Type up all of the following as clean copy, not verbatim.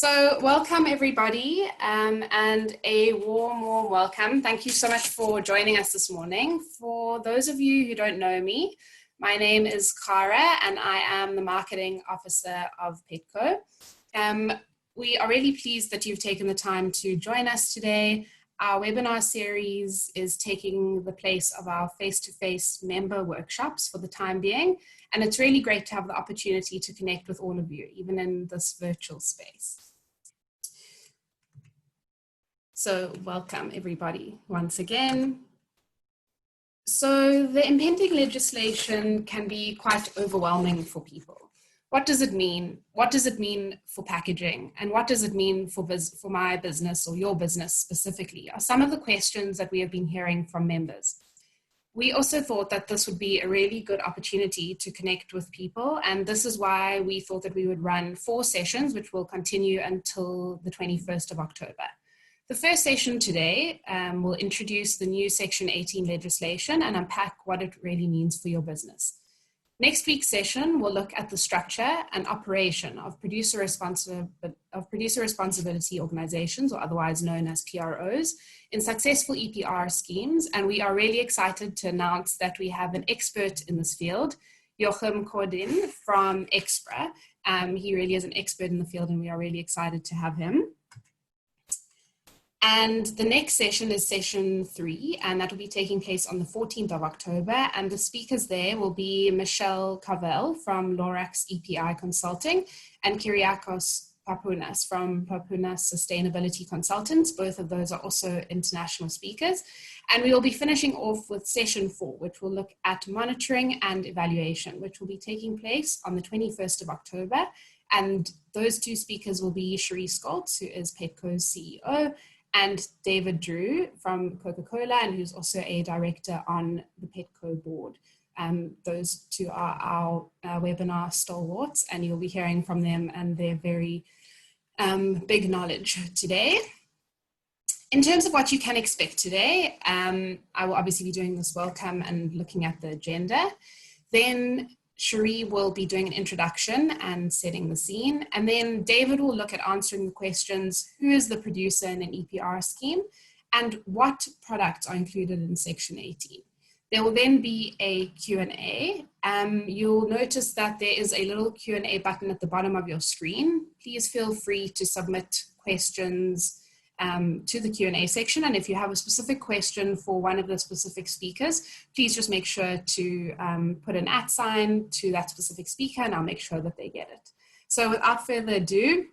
So welcome everybody, and a warm welcome. Thank you so much for joining us this morning. For those of you who don't know me, my name is Cara and I am the Marketing Officer of Petco. We are really pleased that you've taken the time to join us today. Our webinar series is taking the place of our face-to-face member workshops for the time being, and it's really great to have the opportunity to connect with all of you, even in this virtual space. So welcome everybody once again. So the impending legislation can be quite overwhelming for people. What does it mean? What does it mean for packaging? And what does it mean for my business or your business specifically? Are some of the questions that we have been hearing from members. We also thought that this would be a really good opportunity to connect with people, and this is why we thought that we would run 4 sessions, which will continue until the 21st of October. The first session today will introduce the new Section 18 legislation and unpack what it really means for your business. Next week's session will look at the structure and operation of producer responsibility organizations, or otherwise known as PROs, in successful EPR schemes. And we are really excited to announce that we have an expert in this field, Joachim Cordin from Expra. He really is an expert in the field and we are really excited to have him. And the next session is session 3, and that will be taking place on the 14th of October. And the speakers there will be Michelle Cavell from Lorax EPI Consulting and Kyriakos Papounas from Papounas Sustainability Consultants. Both of those are also international speakers. And we will be finishing off with session 4, which will look at monitoring and evaluation, which will be taking place on the 21st of October. And those 2 speakers will be Cherie Scholtz, who is Petco's CEO, and David Drew from Coca-Cola, and who's also a director on the Petco board. Those 2 are our webinar stalwarts, and you'll be hearing from them and their very big knowledge today. In terms of what you can expect today, I will obviously be doing this welcome and looking at the agenda. Then Cherie will be doing an introduction and setting the scene. And then David will look at answering the questions: who is the producer in an EPR scheme? And what products are included in Section 18? There will then be a Q&A. You'll notice that there is a little Q&A button at the bottom of your screen. Please feel free to submit questions to the Q&A section, and if you have a specific question for one of the specific speakers, please just make sure to put an @ to that specific speaker, and I'll make sure that they get it. So without further ado,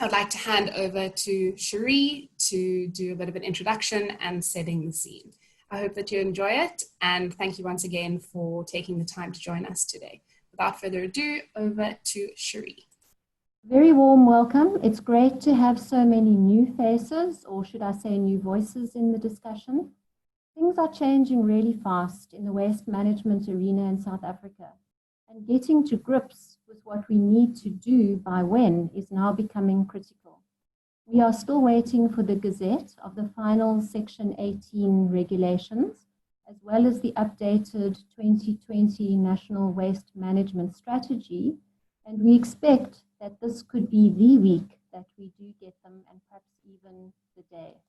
I'd like to hand over to Cherie to do a bit of an introduction and setting the scene. I hope that you enjoy it, and thank you once again for taking the time to join us today. Without further ado, over to Cherie. Very warm welcome. It's great to have so many new faces, or should I say new voices, in the discussion. Things are changing really fast in the waste management arena in South Africa, and getting to grips with what we need to do by when is now becoming critical. We are still waiting for the Gazette of the final Section 18 regulations, as well as the updated 2020 National Waste Management Strategy, and we expect that this could be the week that we do get them, and perhaps even the day.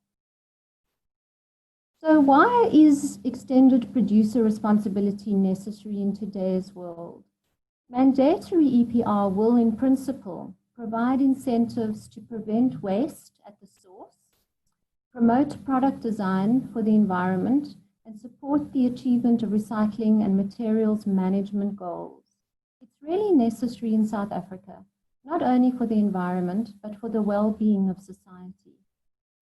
So why is extended producer responsibility necessary in today's world? Mandatory EPR will, in principle, provide incentives to prevent waste at the source, promote product design for the environment, and support the achievement of recycling and materials management goals. It's really necessary in South Africa, not only for the environment, but for the well-being of society.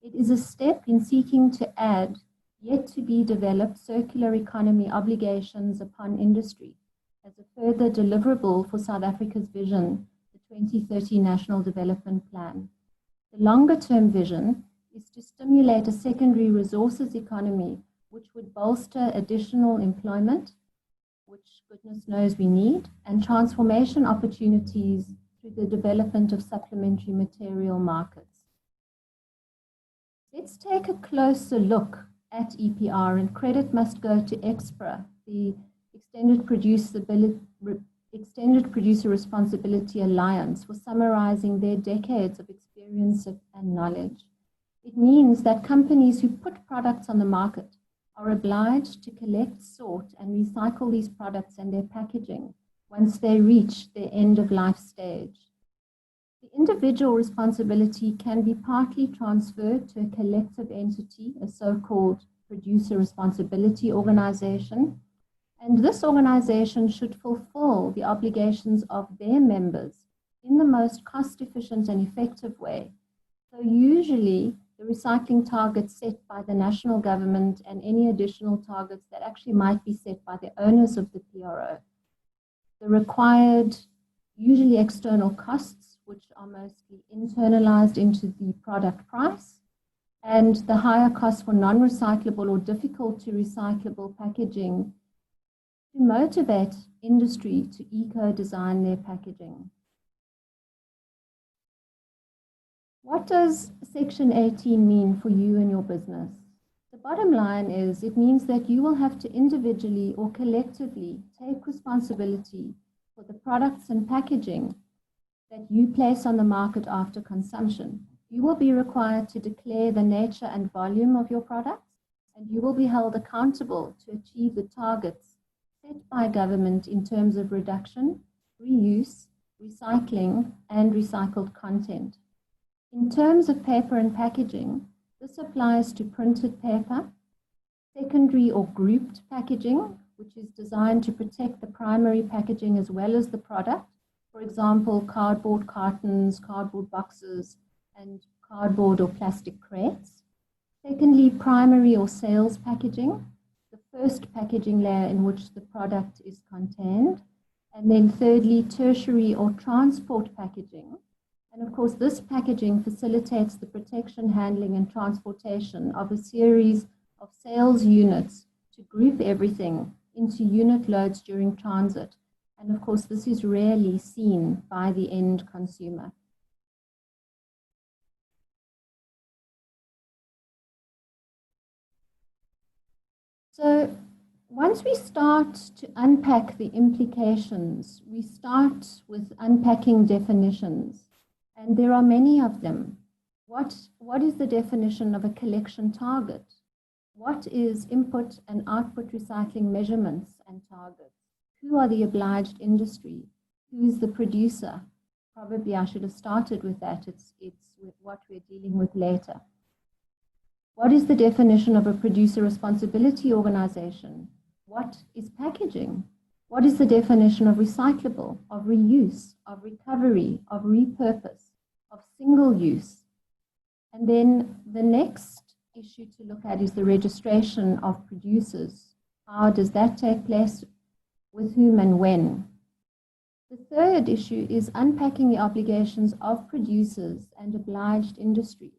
It is a step in seeking to add yet to be developed circular economy obligations upon industry as a further deliverable for South Africa's vision, the 2030 National Development Plan. The longer-term vision is to stimulate a secondary resources economy which would bolster additional employment, which goodness knows we need, and transformation opportunities through the development of supplementary material markets. Let's take a closer look at EPR, and credit must go to Expra, the Extended Producer Responsibility Alliance, for summarizing their decades of experience experience and knowledge. It means that companies who put products on the market are obliged to collect, sort, and recycle these products and their packaging once they reach their end-of-life stage. The individual responsibility can be partly transferred to a collective entity, a so-called producer responsibility organization, and this organization should fulfill the obligations of their members in the most cost-efficient and effective way. So usually, the recycling targets set by the national government and any additional targets that actually might be set by the owners of the PRO. The required, usually external costs, which are mostly internalized into the product price, and the higher costs for non-recyclable or difficult to recyclable packaging to motivate industry to eco-design their packaging. What does Section 18 mean for you and your business? The bottom line is it means that you will have to individually or collectively take responsibility for the products and packaging that you place on the market after consumption. You will be required to declare the nature and volume of your products, and you will be held accountable to achieve the targets set by government in terms of reduction, reuse, recycling, and recycled content. In terms of paper and packaging, this applies to printed paper, secondary or grouped packaging, which is designed to protect the primary packaging as well as the product. For example, cardboard cartons, cardboard boxes, and cardboard or plastic crates. Secondly, primary or sales packaging, the first packaging layer in which the product is contained. And then thirdly, tertiary or transport packaging. And of course, this packaging facilitates the protection, handling, and transportation of a series of sales units to group everything into unit loads during transit. And of course, this is rarely seen by the end consumer. So once we start to unpack the implications, we start with unpacking definitions. And there are many of them. What is the definition of a collection target? What is input and output recycling measurements and targets? Who are the obliged industry? Who is the producer? Probably I should have started with that. It's with what we're dealing with later. What is the definition of a producer responsibility organization? What is packaging? What is the definition of recyclable, of reuse, of recovery, of repurpose, of single use? And then the next issue to look at is the registration of producers. How does that take place? With whom and when? The third issue is unpacking the obligations of producers and obliged industry.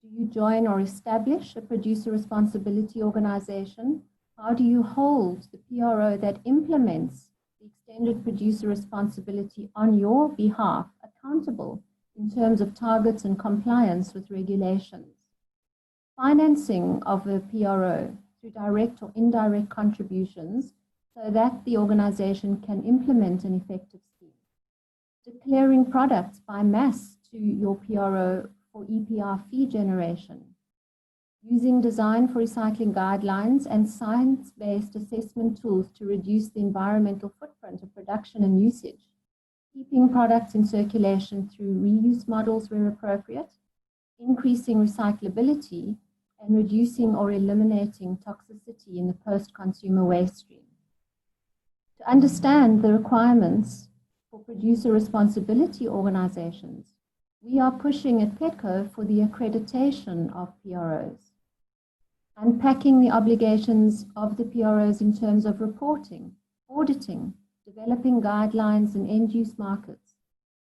Do you join or establish a producer responsibility organization? How do you hold the PRO that implements the extended producer responsibility on your behalf accountable in terms of targets and compliance with regulations? Financing of a PRO through direct or indirect contributions so that the organization can implement an effective scheme. Declaring products by mass to your PRO for EPR fee generation. Using design for recycling guidelines and science-based assessment tools to reduce the environmental footprint of production and usage. Keeping products in circulation through reuse models where appropriate. Increasing recyclability and reducing or eliminating toxicity in the post-consumer waste stream. To understand the requirements for producer responsibility organizations, we are pushing at PETCO for the accreditation of PROs, unpacking the obligations of the PROs in terms of reporting, auditing, developing guidelines and end-use markets,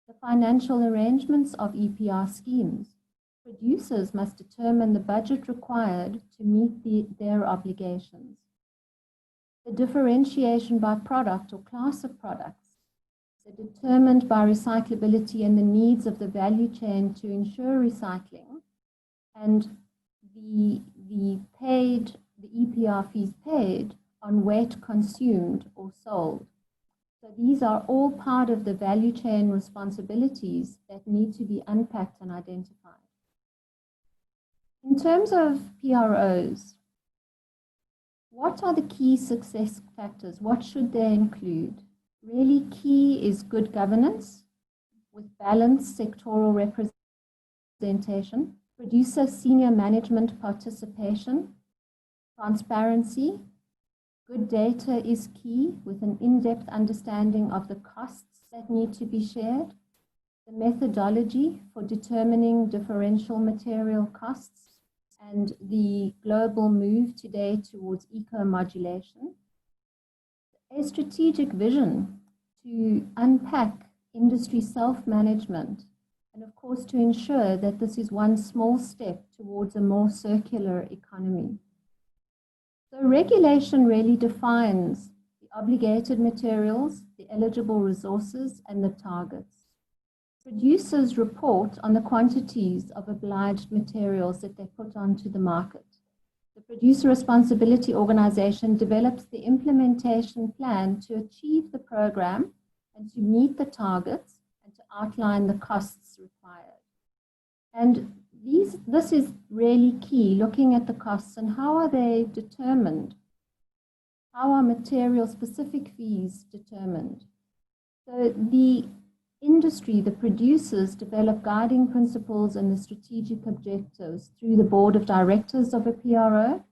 the financial arrangements of EPR schemes. Producers must determine the budget required to meet their obligations. The differentiation by product or class of products are determined by recyclability and the needs of the value chain to ensure recycling, and the EPR fees paid on weight consumed or sold. So these are all part of the value chain responsibilities that need to be unpacked and identified. In terms of PROs, what are the key success factors? What should they include? Really key is good governance with balanced sectoral representation, producer senior management participation, transparency. Good data is key with an in-depth understanding of the costs that need to be shared, the methodology for determining differential material costs, and the global move today towards eco-modulation. A strategic vision to unpack industry self-management, and of course to ensure that this is one small step towards a more circular economy. So regulation really defines the obligated materials, the eligible resources, and the targets. Producers report on the quantities of obliged materials that they put onto the market. The Producer Responsibility Organization develops the implementation plan to achieve the program and to meet the targets and to outline the costs required. And this is really key, looking at the costs and how are they determined? How are material-specific fees determined? So the industry, the producers, develop guiding principles and the strategic objectives through the board of directors of a PRO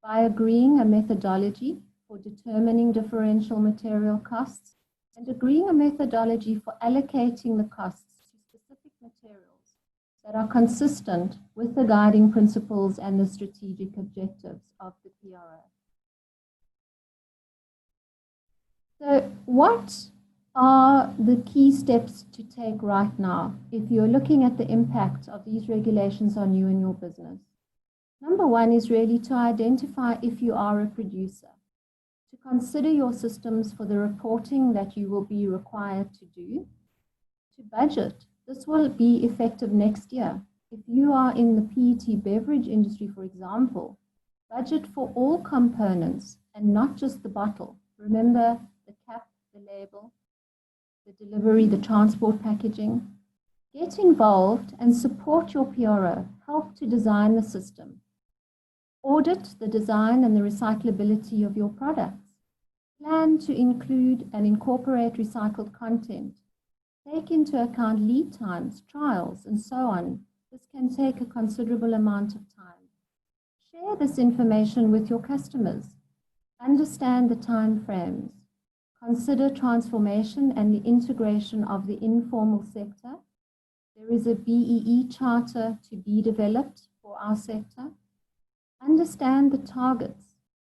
by agreeing a methodology for determining differential material costs and agreeing a methodology for allocating the costs to specific materials that are consistent with the guiding principles and the strategic objectives of the PRO. So what are the key steps to take right now if you're looking at the impact of these regulations on you and your business? Number one is really to identify if you are a producer, to consider your systems for the reporting that you will be required to do, to budget. This will be effective next year. If you are in the PET beverage industry, for example, budget for all components and not just the bottle. Remember the cap, the label, the delivery, the transport packaging. Get involved and support your PRO. Help to design the system. Audit the design and the recyclability of your products. Plan to include and incorporate recycled content. Take into account lead times, trials, and so on. This can take a considerable amount of time. Share this information with your customers. Understand the time frames. Consider transformation and the integration of the informal sector. There is a BEE charter to be developed for our sector. Understand the targets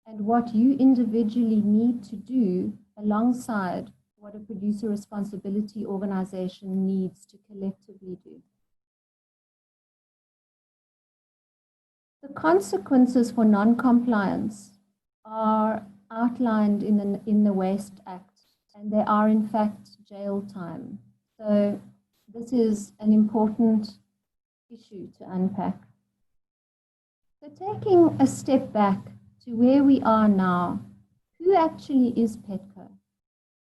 and what you individually need to do alongside what a producer responsibility organization needs to collectively do. The consequences for non-compliance are outlined in the Waste Act, and they are in fact jail time. So this is an important issue to unpack. So taking a step back to where we are now, who actually is Petco?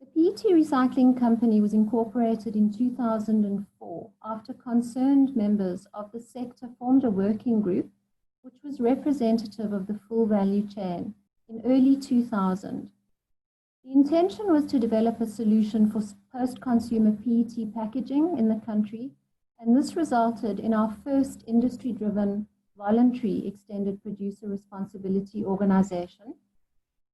The PET Recycling Company was incorporated in 2004 after concerned members of the sector formed a working group which was representative of the full value chain in early 2000. The intention was to develop a solution for post-consumer PET packaging in the country, and this resulted in our first industry-driven voluntary extended producer responsibility organization,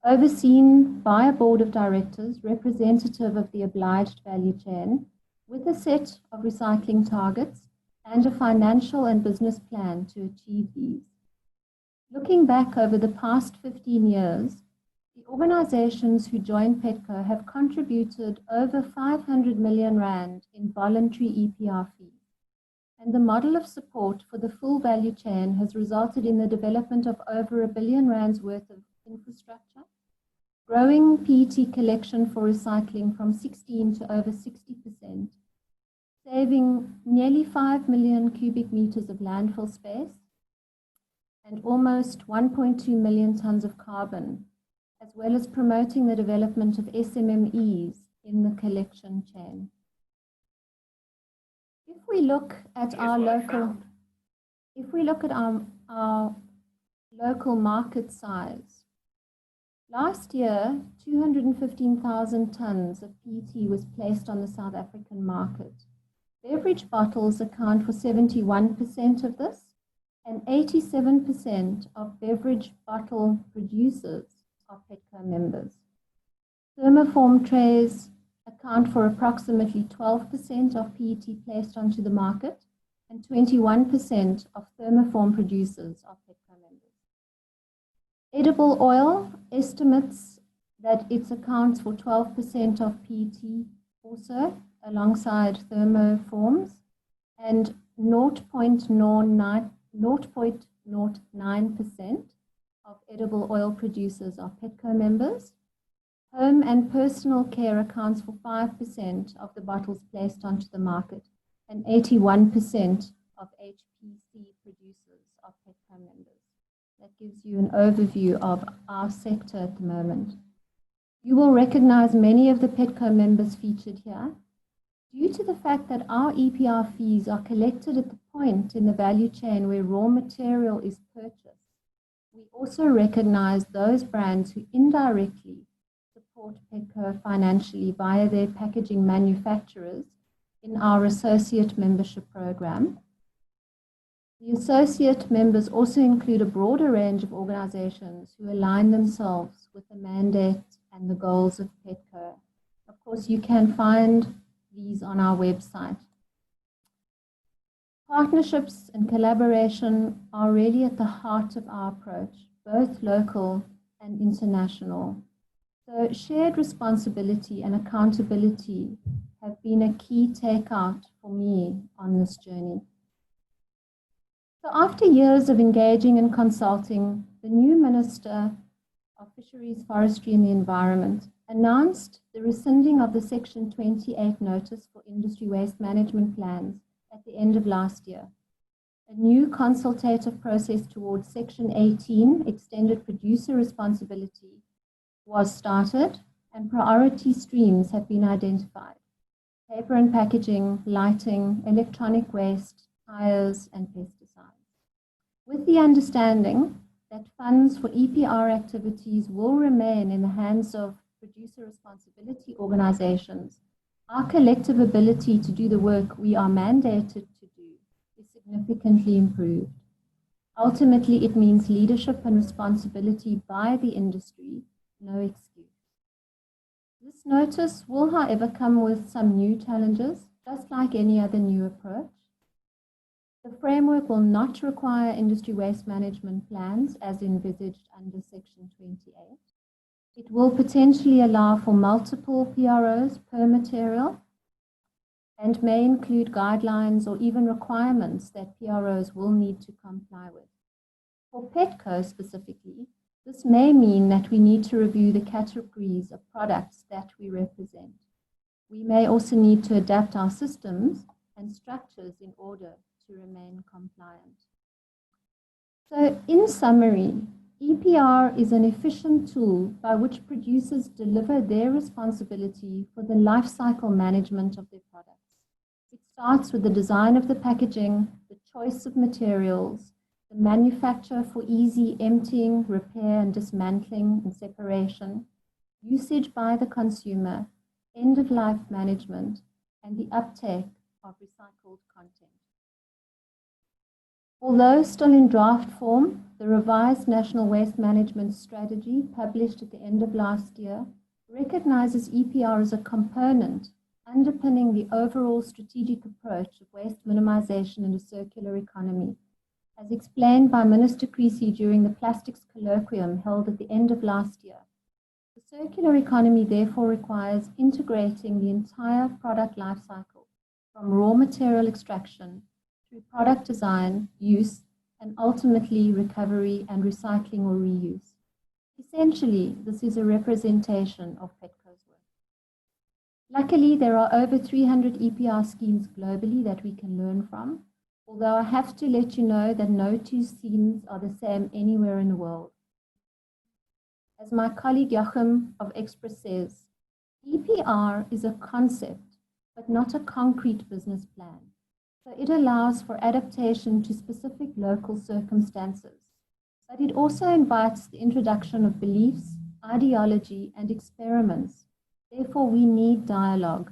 overseen by a board of directors representative of the obliged value chain, with a set of recycling targets and a financial and business plan to achieve these. Looking back over the past 15 years, the organizations who joined Petco have contributed over 500 million rand in voluntary EPR fees. And the model of support for the full value chain has resulted in the development of over R1 billion worth of infrastructure, growing PET collection for recycling from 16 to over 60%, saving nearly 5 million cubic meters of landfill space, and almost 1.2 million tons of carbon, as well as promoting the development of SMMEs in the collection chain. If we look at our local market size, last year, 215,000 tons of PET was placed on the South African market. Beverage bottles account for 71% of this, and 87% of beverage bottle producers are Petco members. Thermoform trays account for approximately 12% of PET placed onto the market, and 21% of thermoform producers are Petco members. Edible oil estimates that it accounts for 12% of PET also, alongside thermoforms, and 0.09% of edible oil producers are Petco members. Home and personal care accounts for 5% of the bottles placed onto the market, and 81% of HPC producers are Petco members. That gives you an overview of our sector at the moment. You will recognize many of the Petco members featured here. Due to the fact that our EPR fees are collected at the point in the value chain where raw material is purchased, we also recognize those brands who indirectly support Petco financially via their packaging manufacturers in our associate membership program. The associate members also include a broader range of organizations who align themselves with the mandate and the goals of Petco. Of course, you can find these on our website. Partnerships and collaboration are really at the heart of our approach, both local and international. So shared responsibility and accountability have been a key takeout for me on this journey. So after years of engaging and consulting, the new Minister of Fisheries, Forestry and the Environment announced the rescinding of the Section 28 notice for industry waste management plans at the end of last year. A new consultative process towards Section 18, extended producer responsibility, was started, and priority streams have been identified: paper and packaging, lighting, electronic waste, tires, and pesticides. With the understanding that funds for EPR activities will remain in the hands of producer responsibility organizations, our collective ability to do the work we are mandated to do is significantly improved. Ultimately, it means leadership and responsibility by the industry, no excuse. This notice will, however, come with some new challenges, just like any other new approach. The framework will not require industry waste management plans as envisaged under Section 28. It will potentially allow for multiple PROs per material and may include guidelines or even requirements that PROs will need to comply with. For Petco specifically, this may mean that we need to review the categories of products that we represent. We may also need to adapt our systems and structures in order to remain compliant. So in summary, EPR is an efficient tool by which producers deliver their responsibility for the life cycle management of their products. It starts with the design of the packaging, the choice of materials, the manufacture for easy emptying, repair and dismantling and separation, usage by the consumer, end-of-life management, and the uptake of recycled content. Although still in draft form, the revised National Waste Management Strategy, published at the end of last year, recognizes EPR as a component underpinning the overall strategic approach of waste minimization and a circular economy, as explained by Minister Creasy during the Plastics Colloquium held at the end of last year. The circular economy therefore requires integrating the entire product life cycle, from raw material extraction through product design, use, and ultimately recovery and recycling or reuse. Essentially, this is a representation of Petco's work. Luckily, there are over 300 EPR schemes globally that we can learn from, although I have to let you know that no two schemes are the same anywhere in the world. As my colleague Joachim of Express says, EPR is a concept, but not a concrete business plan. So it allows for adaptation to specific local circumstances, but it also invites the introduction of beliefs, ideology, and experiments. Therefore, we need dialogue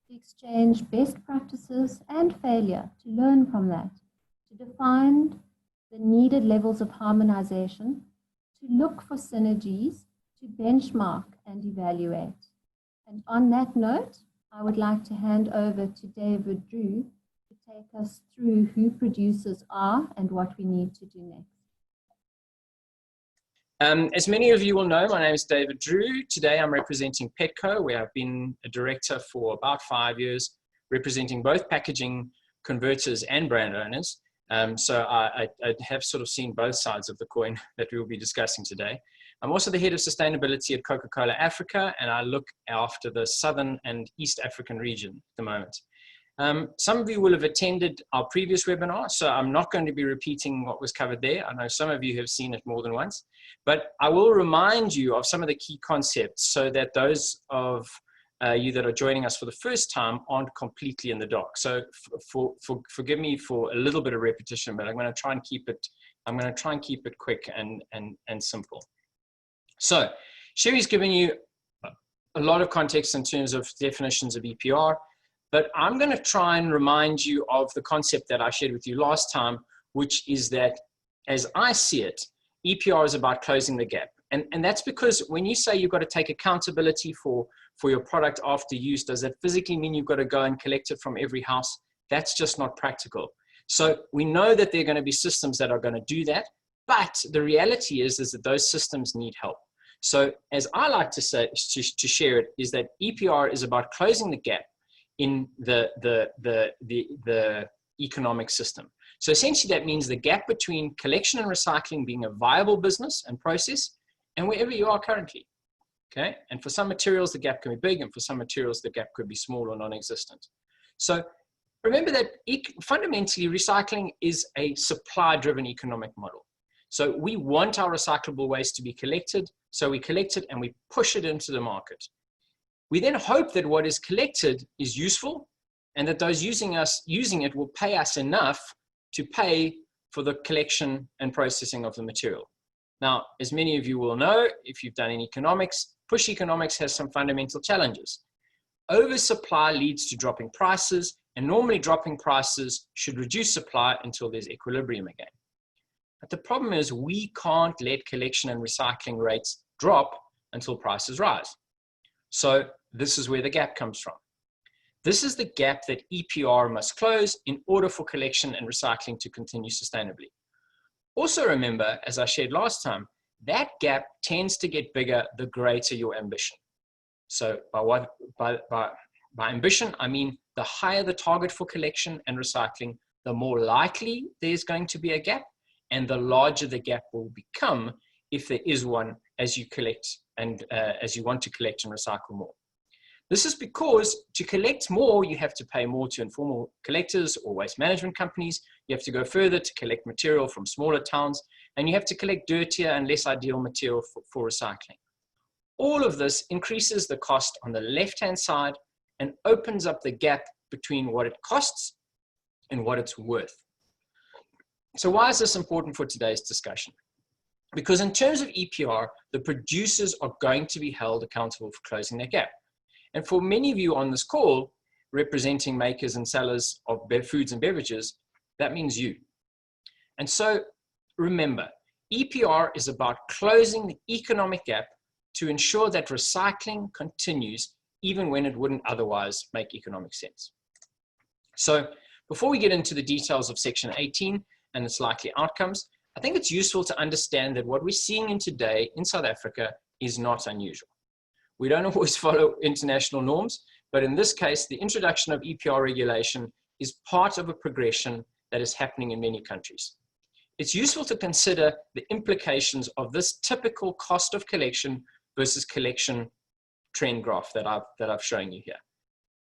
to exchange best practices and failure, to learn from that, to define the needed levels of harmonization, to look for synergies, to benchmark and evaluate. And on that note, I would like to hand over to David Drew to take us through who producers are and what we need to do next. As many of you will know, my name is David Drew. Today I'm representing Petco, where I've been a director for about 5 years, representing both packaging converters and brand owners. So I have sort of seen both sides of the coin that we will be discussing today. I'm also the head of sustainability at Coca-Cola Africa, and I look after the Southern and East African region at the moment. Some of you will have attended our previous webinar, so I'm not going to be repeating what was covered there. I know some of you have seen it more than once, but I will remind you of some of the key concepts so that those of you that are joining us for the first time aren't completely in the dark. So forgive me for a little bit of repetition, but I'm going to try and keep it quick and simple. So Sherry's given you a lot of context in terms of definitions of EPR, but I'm going to try and remind you of the concept that I shared with you last time, which is that as I see it, EPR is about closing the gap. And that's because when you say you've got to take accountability for your product after use, does that physically mean you've got to go and collect it from every house? That's just not practical. So we know that there are going to be systems that are going to do that, but the reality is that those systems need help. So as I like to say, to share it, is that EPR is about closing the gap in the economic system. So essentially that means the gap between collection and recycling being a viable business and process and wherever you are currently, okay? And for some materials, the gap can be big, and for some materials, the gap could be small or non-existent. So remember that fundamentally recycling is a supply-driven economic model. So we want our recyclable waste to be collected, so we collect it and we push it into the market. We then hope that what is collected is useful and that those using it will pay us enough to pay for the collection and processing of the material. Now, as many of you will know, if you've done in economics, push economics has some fundamental challenges. Oversupply leads to dropping prices, and normally dropping prices should reduce supply until there's equilibrium again. But the problem is we can't let collection and recycling rates drop until prices rise. So this is where the gap comes from. This is the gap that EPR must close in order for collection and recycling to continue sustainably. Also remember, as I shared last time, that gap tends to get bigger the greater your ambition. So by ambition, I mean the higher the target for collection and recycling, the more likely there's going to be a gap, and the larger the gap will become if there is one as you collect and as you want to collect and recycle more. This is because to collect more, you have to pay more to informal collectors or waste management companies. You have to go further to collect material from smaller towns, and you have to collect dirtier and less ideal material for recycling. All of this increases the cost on the left-hand side and opens up the gap between what it costs and what it's worth. So why is this important for today's discussion? Because in terms of EPR, the producers are going to be held accountable for closing that gap. And for many of you on this call, representing makers and sellers of foods and beverages, that means you. And so remember, EPR is about closing the economic gap to ensure that recycling continues even when it wouldn't otherwise make economic sense. So before we get into the details of Section 18 and its likely outcomes, I think it's useful to understand that what we're seeing today in South Africa is not unusual. We don't always follow international norms, but in this case, the introduction of EPR regulation is part of a progression that is happening in many countries. It's useful to consider the implications of this typical cost of collection versus collection trend graph that I've shown you here.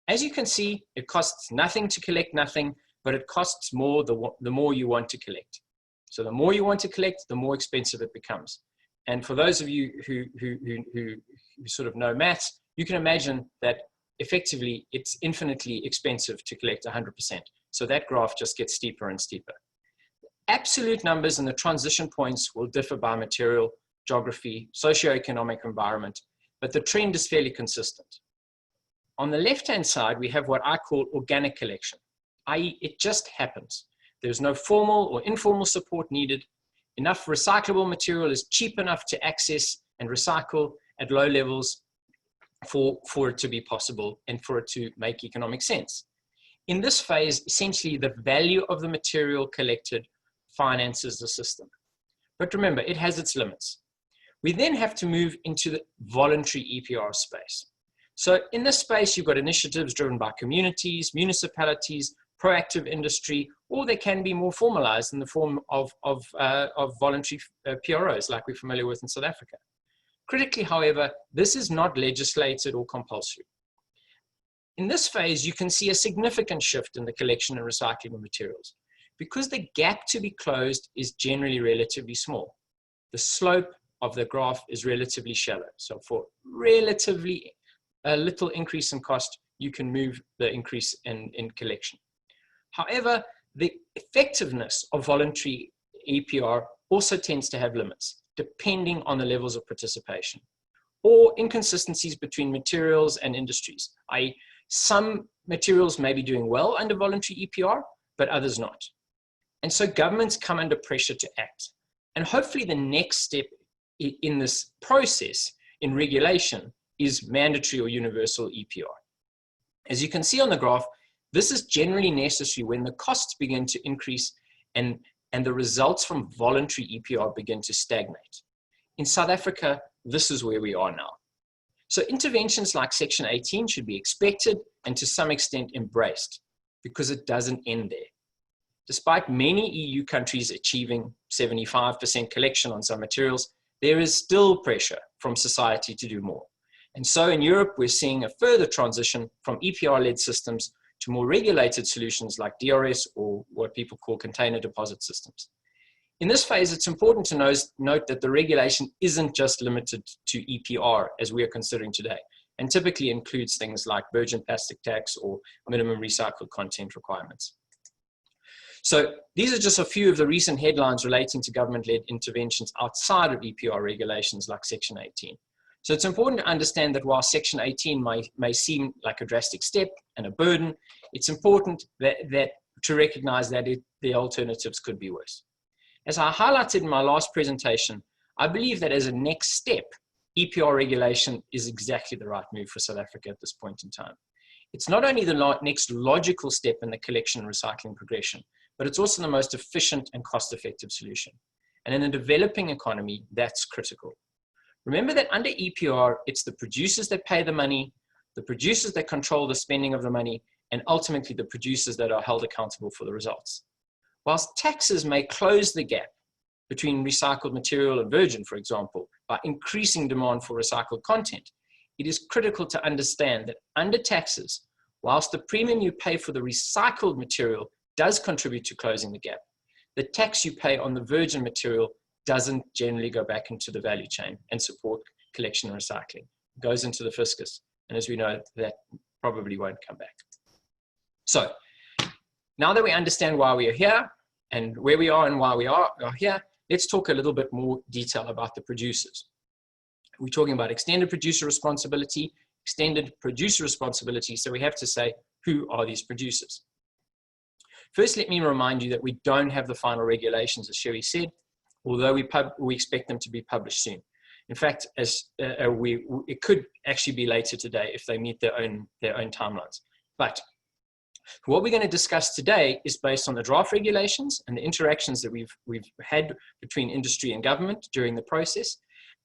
As you can see, it costs nothing to collect nothing, but it costs more the more you want to collect. So the more you want to collect, the more expensive it becomes. And for those of you who sort of know maths, you can imagine that effectively it's infinitely expensive to collect 100%. So that graph just gets steeper and steeper. Absolute numbers and the transition points will differ by material, geography, socioeconomic environment, but the trend is fairly consistent. On the left-hand side, we have what I call organic collection, i.e. it just happens. There's no formal or informal support needed. Enough recyclable material is cheap enough to access and recycle at low levels for it to be possible and for it to make economic sense. In this phase, essentially the value of the material collected finances the system. But remember, it has its limits. We then have to move into the voluntary EPR space. So in this space, you've got initiatives driven by communities, municipalities, proactive industry, or they can be more formalized in the form of voluntary PROs like we're familiar with in South Africa. Critically, however, this is not legislated or compulsory. In this phase, you can see a significant shift in the collection and recycling of materials because the gap to be closed is generally relatively small. The slope of the graph is relatively shallow. So for relatively a little increase in cost, you can move the increase in collection. However, the effectiveness of voluntary EPR also tends to have limits, depending on the levels of participation or inconsistencies between materials and industries, i.e. some materials may be doing well under voluntary EPR, but others not. And so governments come under pressure to act. And hopefully the next step in this process in regulation is mandatory or universal EPR. As you can see on the graph, this is generally necessary when the costs begin to increase and the results from voluntary EPR begin to stagnate. In South Africa, this is where we are now. So interventions like Section 18 should be expected and to some extent embraced because it doesn't end there. Despite many EU countries achieving 75% collection on some materials, there is still pressure from society to do more. And so in Europe, we're seeing a further transition from EPR-led systems to more regulated solutions like DRS or what people call container deposit systems. In this phase, it's important to note that the regulation isn't just limited to EPR as we are considering today, and typically includes things like virgin plastic tax or minimum recycled content requirements. So these are just a few of the recent headlines relating to government-led interventions outside of EPR regulations like Section 18. So it's important to understand that while Section 18 may seem like a drastic step and a burden, it's important to recognize that the alternatives could be worse. As I highlighted in my last presentation, I believe that as a next step, EPR regulation is exactly the right move for South Africa at this point in time. It's not only the next logical step in the collection and recycling progression, but it's also the most efficient and cost-effective solution. And in a developing economy, that's critical. Remember that under EPR, it's the producers that pay the money, the producers that control the spending of the money, and ultimately the producers that are held accountable for the results. Whilst taxes may close the gap between recycled material and virgin, for example, by increasing demand for recycled content, it is critical to understand that under taxes, whilst the premium you pay for the recycled material does contribute to closing the gap, the tax you pay on the virgin material doesn't generally go back into the value chain and support collection and recycling. It goes into the fiscus. And as we know, that probably won't come back. So now that we understand why we are here and where we are and why we are here, let's talk a little bit more detail about the producers. We're talking about extended producer responsibility, so we have to say, who are these producers? First, let me remind you that we don't have the final regulations, as Sherry said, although we expect them to be published soon. In fact, it could actually be later today if they meet their own timelines. But what we're going to discuss today is based on the draft regulations and the interactions that we've had between industry and government during the process.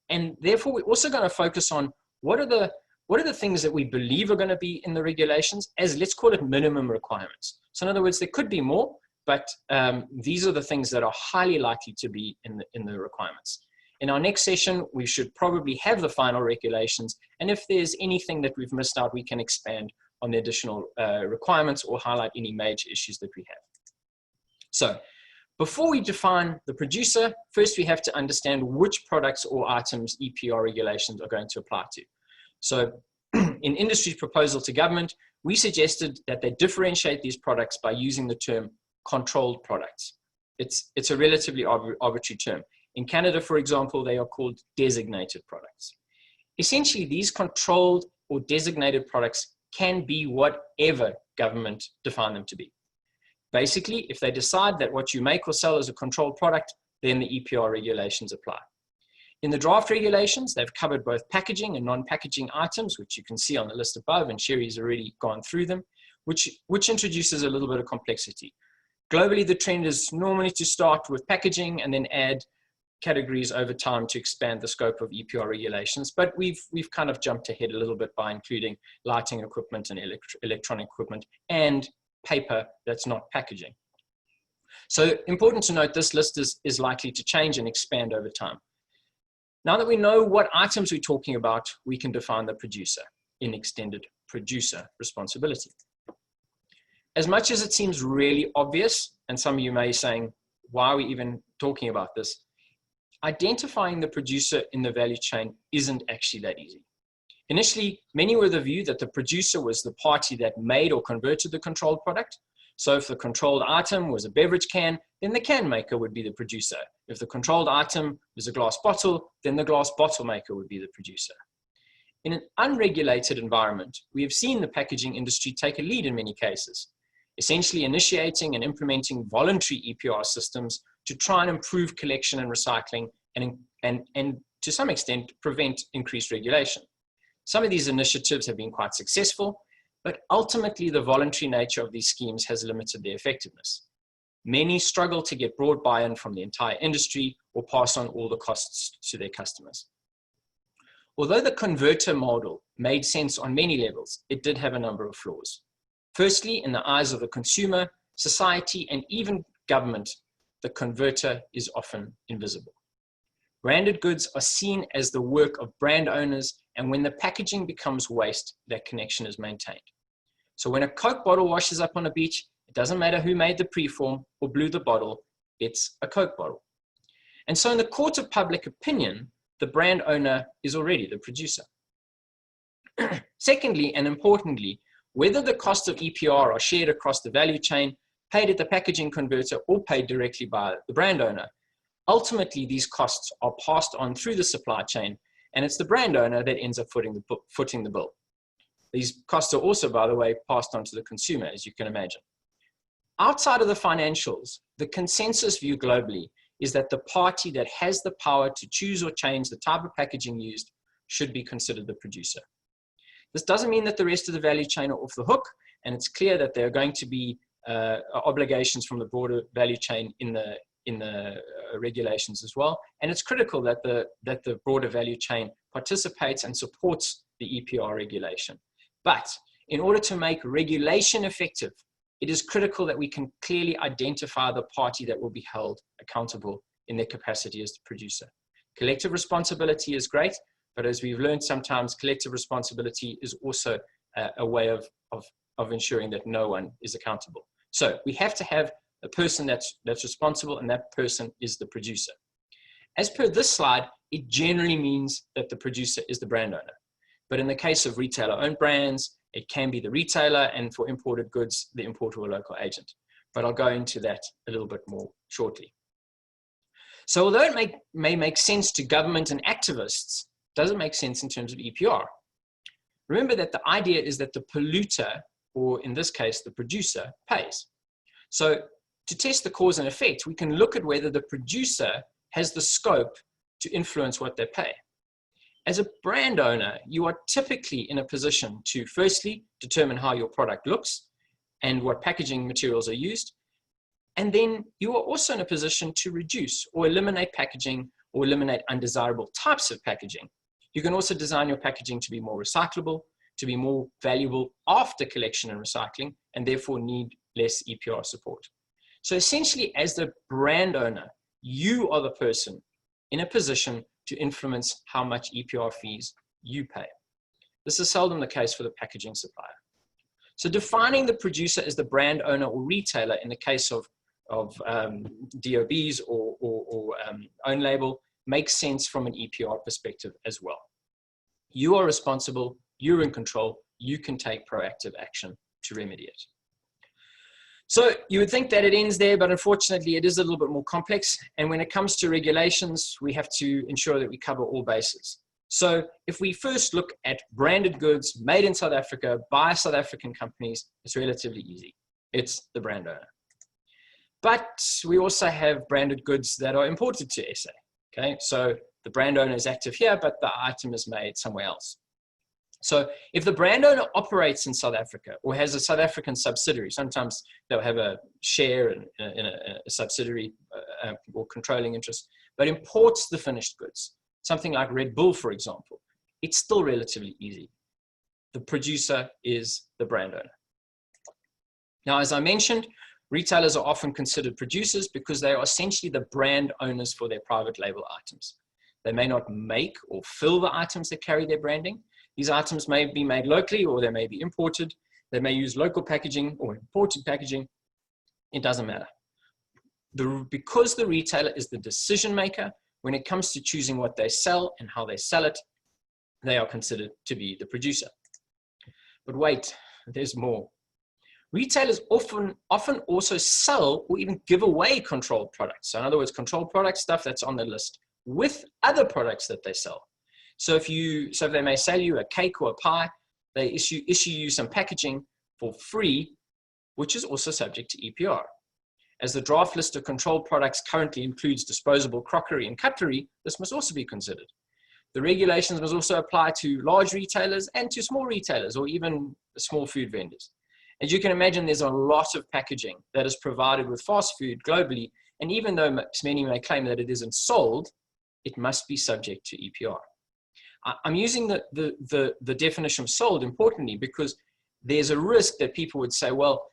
And therefore, we're also going to focus on what are the things that we believe are going to be in the regulations as, let's call it, minimum requirements. So in other words, there could be more, but these are the things that are highly likely to be in the requirements. In our next session, we should probably have the final regulations, and if there's anything that we've missed out, we can expand on the additional requirements or highlight any major issues that we have. So before we define the producer, first we have to understand which products or items EPR regulations are going to apply to. So in industry's proposal to government, we suggested that they differentiate these products by using the term controlled products. It's a relatively arbitrary term. In Canada, for example, they are called designated products. Essentially, these controlled or designated products can be whatever government define them to be. Basically, if they decide that what you make or sell is a controlled product, then the EPR regulations apply. In the draft regulations, they've covered both packaging and non-packaging items, which you can see on the list above, and Sherry's already gone through them, which introduces a little bit of complexity. Globally, the trend is normally to start with packaging and then add categories over time to expand the scope of EPR regulations, but we've kind of jumped ahead a little bit by including lighting equipment and electronic equipment and paper that's not packaging. So important to note, this list is likely to change and expand over time. Now that we know what items we're talking about, we can define the producer in extended producer responsibility. As much as it seems really obvious, and some of you may be saying, why are we even talking about this? Identifying the producer in the value chain isn't actually that easy. Initially, many were of the view that the producer was the party that made or converted the controlled product. So if the controlled item was a beverage can, then the can maker would be the producer. If the controlled item was a glass bottle, then the glass bottle maker would be the producer. In an unregulated environment, we have seen the packaging industry take a lead in many cases, essentially initiating and implementing voluntary EPR systems to try and improve collection and recycling and to some extent prevent increased regulation. Some of these initiatives have been quite successful, but ultimately the voluntary nature of these schemes has limited their effectiveness. Many struggle to get broad buy-in from the entire industry or pass on all the costs to their customers. Although the converter model made sense on many levels, it did have a number of flaws. Firstly, in the eyes of the consumer, society, and even government, the converter is often invisible. Branded goods are seen as the work of brand owners, and when the packaging becomes waste, that connection is maintained. So when a Coke bottle washes up on a beach, it doesn't matter who made the preform or blew the bottle, it's a Coke bottle. And so in the court of public opinion, the brand owner is already the producer. Secondly, and importantly, whether the cost of EPR are shared across the value chain, paid at the packaging converter, or paid directly by the brand owner, ultimately these costs are passed on through the supply chain, and it's the brand owner that ends up footing the bill. These costs are also, by the way, passed on to the consumer, as you can imagine. Outside of the financials, the consensus view globally is that the party that has the power to choose or change the type of packaging used should be considered the producer. This doesn't mean that the rest of the value chain are off the hook, and it's clear that there are going to be obligations from the broader value chain in the regulations as well. And it's critical that the broader value chain participates and supports the EPR regulation. But in order to make regulation effective, it is critical that we can clearly identify the party that will be held accountable in their capacity as the producer. Collective responsibility is great, but as we've learned sometimes, collective responsibility is also a way of ensuring that no one is accountable. So we have to have a person that's responsible, and that person is the producer. As per this slide, it generally means that the producer is the brand owner. But in the case of retailer-owned brands, it can be the retailer, and for imported goods, the importer or local agent. But I'll go into that a little bit more shortly. So although it may make sense to government and activists, it doesn't make sense in terms of EPR. Remember that the idea is that the polluter, or in this case, the producer, pays. So to test the cause and effect, we can look at whether the producer has the scope to influence what they pay. As a brand owner, you are typically in a position to firstly determine how your product looks and what packaging materials are used. And then you are also in a position to reduce or eliminate packaging or eliminate undesirable types of packaging. You can also design your packaging to be more recyclable, to be more valuable after collection and recycling, and therefore need less EPR support. So essentially, as the brand owner, you are the person in a position to influence how much EPR fees you pay. This is seldom the case for the packaging supplier. So defining the producer as the brand owner or retailer in the case of DOBs or own label makes sense from an EPR perspective as well. You are responsible, you're in control, you can take proactive action to remedy it. So you would think that it ends there, but unfortunately it is a little bit more complex. And when it comes to regulations, we have to ensure that we cover all bases. So if we first look at branded goods made in South Africa by South African companies, it's relatively easy. It's the brand owner. But we also have branded goods that are imported to SA. Okay, so the brand owner is active here, but the item is made somewhere else. So if the brand owner operates in South Africa or has a South African subsidiary, sometimes they'll have a share in a subsidiary or controlling interest, but imports the finished goods, something like Red Bull, for example, it's still relatively easy. The producer is the brand owner. Now, as I mentioned, retailers are often considered producers because they are essentially the brand owners for their private label items. They may not make or fill the items that carry their branding. These items may be made locally or they may be imported. They may use local packaging or imported packaging. It doesn't matter. Because the retailer is the decision maker when it comes to choosing what they sell and how they sell it, they are considered to be the producer. But wait, there's more. Retailers often also sell or even give away controlled products. So in other words, controlled product stuff that's on the list with other products that they sell. So if they may sell you a cake or a pie, they issue you some packaging for free, which is also subject to EPR. As the draft list of controlled products currently includes disposable crockery and cutlery, this must also be considered. The regulations must also apply to large retailers and to small retailers or even small food vendors. As you can imagine, there's a lot of packaging that is provided with fast food globally, and even though many may claim that it isn't sold, it must be subject to EPR. I'm using the definition of sold importantly because there's a risk that people would say, well,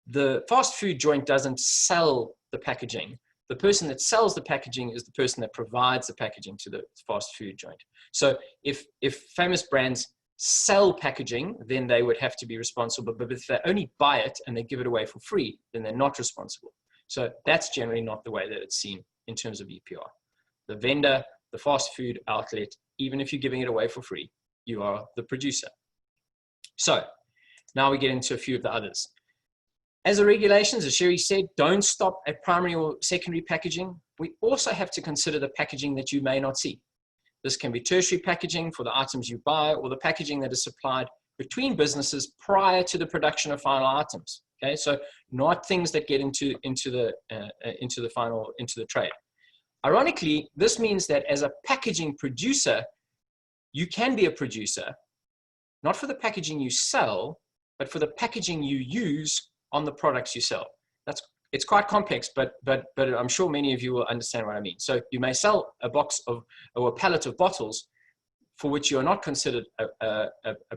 the fast food joint doesn't sell the packaging. The person that sells the packaging is the person that provides the packaging to the fast food joint. So if famous brands sell packaging, then they would have to be responsible. But if they only buy it and they give it away for free, then they're not responsible. So that's generally not the way that it's seen in terms of EPR. The vendor, the fast food outlet, even if you're giving it away for free, you are the producer. So now we get into a few of the others. As the regulations, as Sherry said, don't stop at primary or secondary packaging. We also have to consider the packaging that you may not see. This can be tertiary packaging for the items you buy or the packaging that is supplied between businesses prior to the production of final items. Okay, so not things that get into the trade. Ironically, this means that as a packaging producer, you can be a producer, not for the packaging you sell, but for the packaging you use on the products you sell. It's quite complex, but I'm sure many of you will understand what I mean. So you may sell a box of or a pallet of bottles for which you are not considered a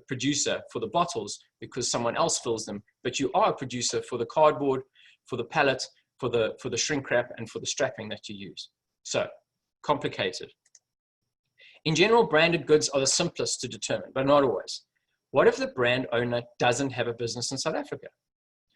producer for the bottles because someone else fills them, but you are a producer for the cardboard, for the pallet, for the shrink wrap, and for the strapping that you use. So complicated. In general, branded goods are the simplest to determine, but not always. What if the brand owner doesn't have a business in South Africa?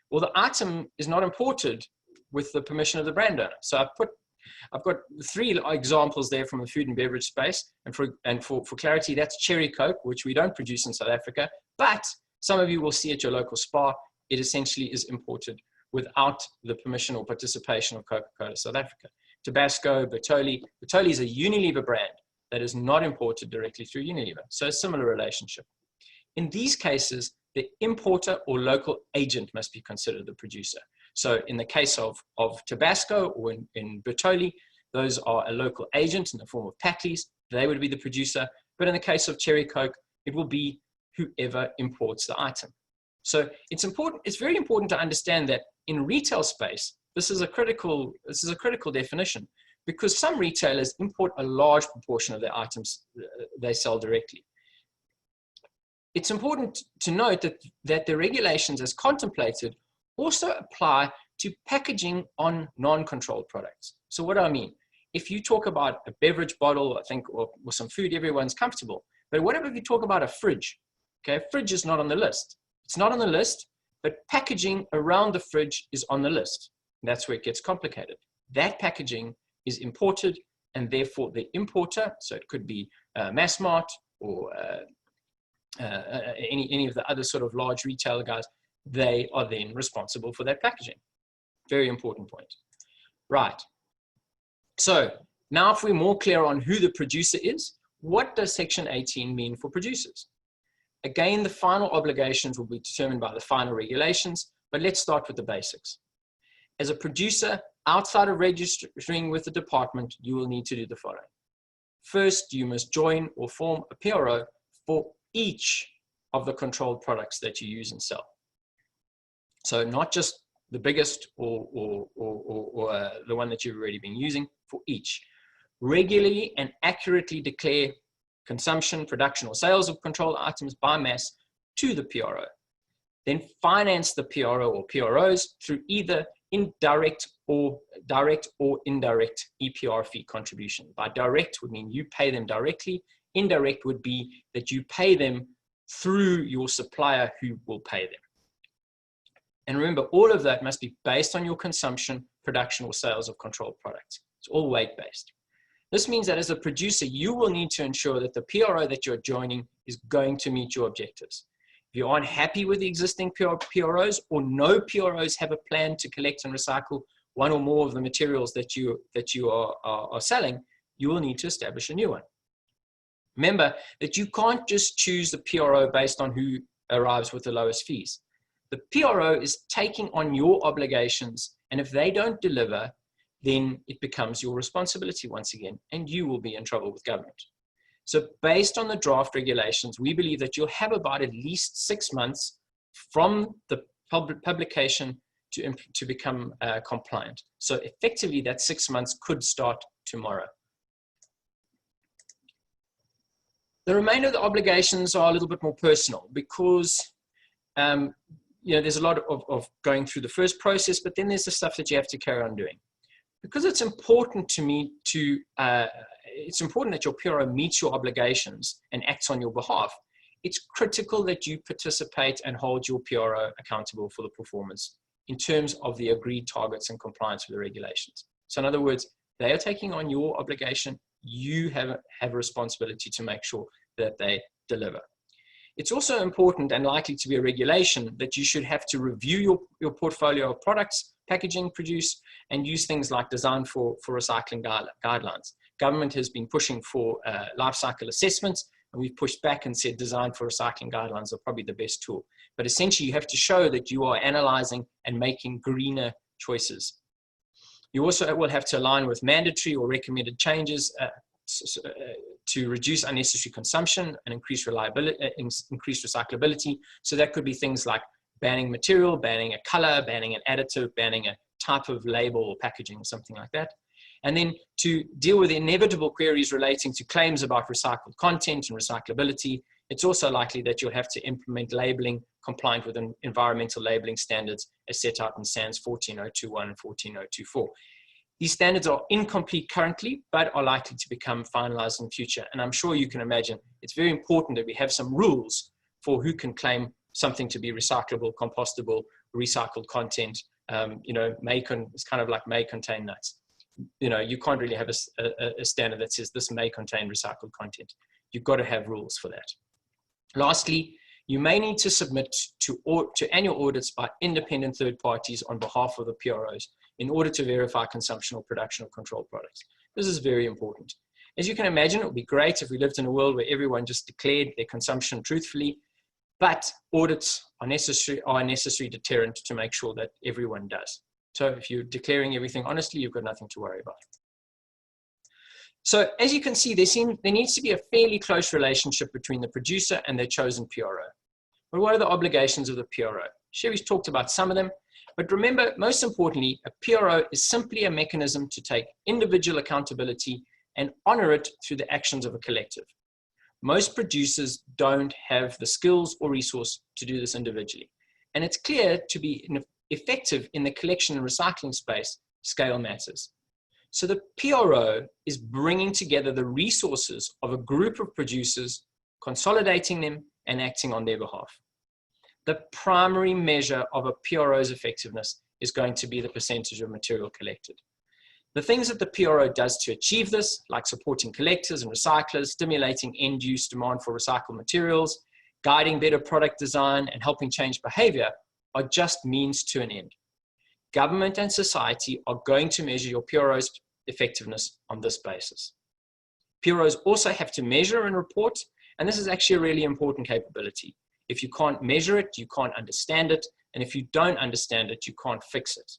Well, the item is not imported with the permission of the brand owner. So I've got 3 examples there from the food and beverage space. And for clarity, that's Cherry Coke, which we don't produce in South Africa, but some of you will see at your local SPAR, it essentially is imported without the permission or participation of Coca-Cola South Africa. Tabasco, Bertolli. Bertolli is a Unilever brand that is not imported directly through Unilever. So a similar relationship. In these cases, the importer or local agent must be considered the producer. So in the case of Tabasco or in Bertolli, those are a local agent in the form of Packley's. They would be the producer. But in the case of Cherry Coke, it will be whoever imports the item. So it's very important to understand that in retail space, this is a critical definition because some retailers import a large proportion of their items they sell directly. It's important to note that the regulations as contemplated also apply to packaging on non-controlled products. So what do I mean? If you talk about a beverage bottle, I think, or some food, everyone's comfortable. But what if you talk about a fridge? Okay, a fridge is not on the list. It's not on the list, but packaging around the fridge is on the list. That's where it gets complicated. That packaging is imported, and therefore the importer, so it could be Massmart or any of the other sort of large retailer guys, they are then responsible for that packaging. Very important point. Right. So now if we're more clear on who the producer is, what does Section 18 mean for producers? Again, the final obligations will be determined by the final regulations, but let's start with the basics. As a producer, outside of registering with the department, you will need to do the following. First, you must join or form a PRO for each of the controlled products that you use and sell. So not just the biggest or the one that you've already been using, for each. Regularly and accurately declare consumption, production, or sales of controlled items by mass to the PRO. Then finance the PRO or PROs through either direct or indirect EPR fee contribution. By direct would mean you pay them directly. Indirect would be that you pay them through your supplier who will pay them. And remember, all of that must be based on your consumption, production, or sales of controlled products. It's all weight-based. This means that as a producer, you will need to ensure that the PRO that you're joining is going to meet your objectives. If you aren't happy with the existing PROs, or no PROs have a plan to collect and recycle one or more of the materials that you are selling, you will need to establish a new one. Remember that you can't just choose the PRO based on who arrives with the lowest fees. The PRO is taking on your obligations, and if they don't deliver, then it becomes your responsibility once again, and you will be in trouble with government. So based on the draft regulations, we believe that you'll have about at least 6 months from the publication to become compliant. So effectively, that 6 months could start tomorrow. The remainder of the obligations are a little bit more personal because there's a lot of going through the first process, but then there's the stuff that you have to carry on doing. Because it's important to me it's important that your PRO meets your obligations and acts on your behalf. It's critical that you participate and hold your PRO accountable for the performance in terms of the agreed targets and compliance with the regulations. So in other words, they are taking on your obligation. You have a responsibility to make sure that they deliver. It's also important and likely to be a regulation that you should have to review your portfolio of products, packaging produced, and use things like design for recycling guidelines. Government has been pushing for life cycle assessments, and we've pushed back and said design for recycling guidelines are probably the best tool. But essentially, you have to show that you are analyzing and making greener choices. You also will have to align with mandatory or recommended changes to reduce unnecessary consumption and increase reliability, increase recyclability. So that could be things like banning material, banning a color, banning an additive, banning a type of label or packaging or something like that. And then to deal with inevitable queries relating to claims about recycled content and recyclability, it's also likely that you'll have to implement labeling compliant with environmental labeling standards as set out in SANS 14021 and 14024. These standards are incomplete currently, but are likely to become finalized in the future. And I'm sure you can imagine it's very important that we have some rules for who can claim something to be recyclable, compostable, recycled content. It's kind of like may contain nuts. You can't really have a standard that says this may contain recycled content. You've got to have rules for that. Lastly, you may need to submit to annual audits by independent third parties on behalf of the PROs in order to verify consumption or production of controlled products. This is very important. As you can imagine, it would be great if we lived in a world where everyone just declared their consumption truthfully, but audits are a necessary deterrent to make sure that everyone does. So if you're declaring everything honestly, you've got nothing to worry about. So as you can see, there needs to be a fairly close relationship between the producer and their chosen PRO. But what are the obligations of the PRO? Sherry's talked about some of them, but remember, most importantly, a PRO is simply a mechanism to take individual accountability and honor it through the actions of a collective. Most producers don't have the skills or resource to do this individually. And it's clear to be effective in the collection and recycling space, scale matters. So the PRO is bringing together the resources of a group of producers, consolidating them and acting on their behalf. The primary measure of a PRO's effectiveness is going to be the percentage of material collected. The things that the PRO does to achieve this, like supporting collectors and recyclers, stimulating end-use demand for recycled materials, guiding better product design, and helping change behavior are just means to an end. Government and society are going to measure your PRO's effectiveness on this basis. PROs also have to measure and report, and this is actually a really important capability. If you can't measure it, you can't understand it, and if you don't understand it, you can't fix it.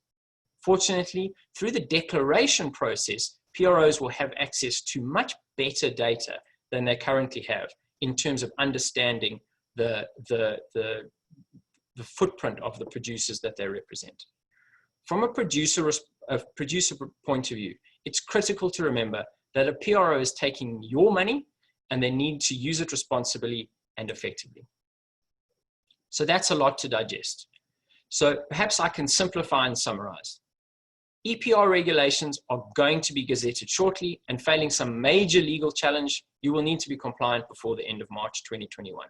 Fortunately, through the declaration process, PROs will have access to much better data than they currently have in terms of understanding the footprint of the producers that they represent. From a producer point of view, it's critical to remember that a PRO is taking your money and they need to use it responsibly and effectively. So that's a lot to digest. So perhaps I can simplify and summarize. EPR regulations are going to be gazetted shortly, and failing some major legal challenge, you will need to be compliant before the end of March 2021.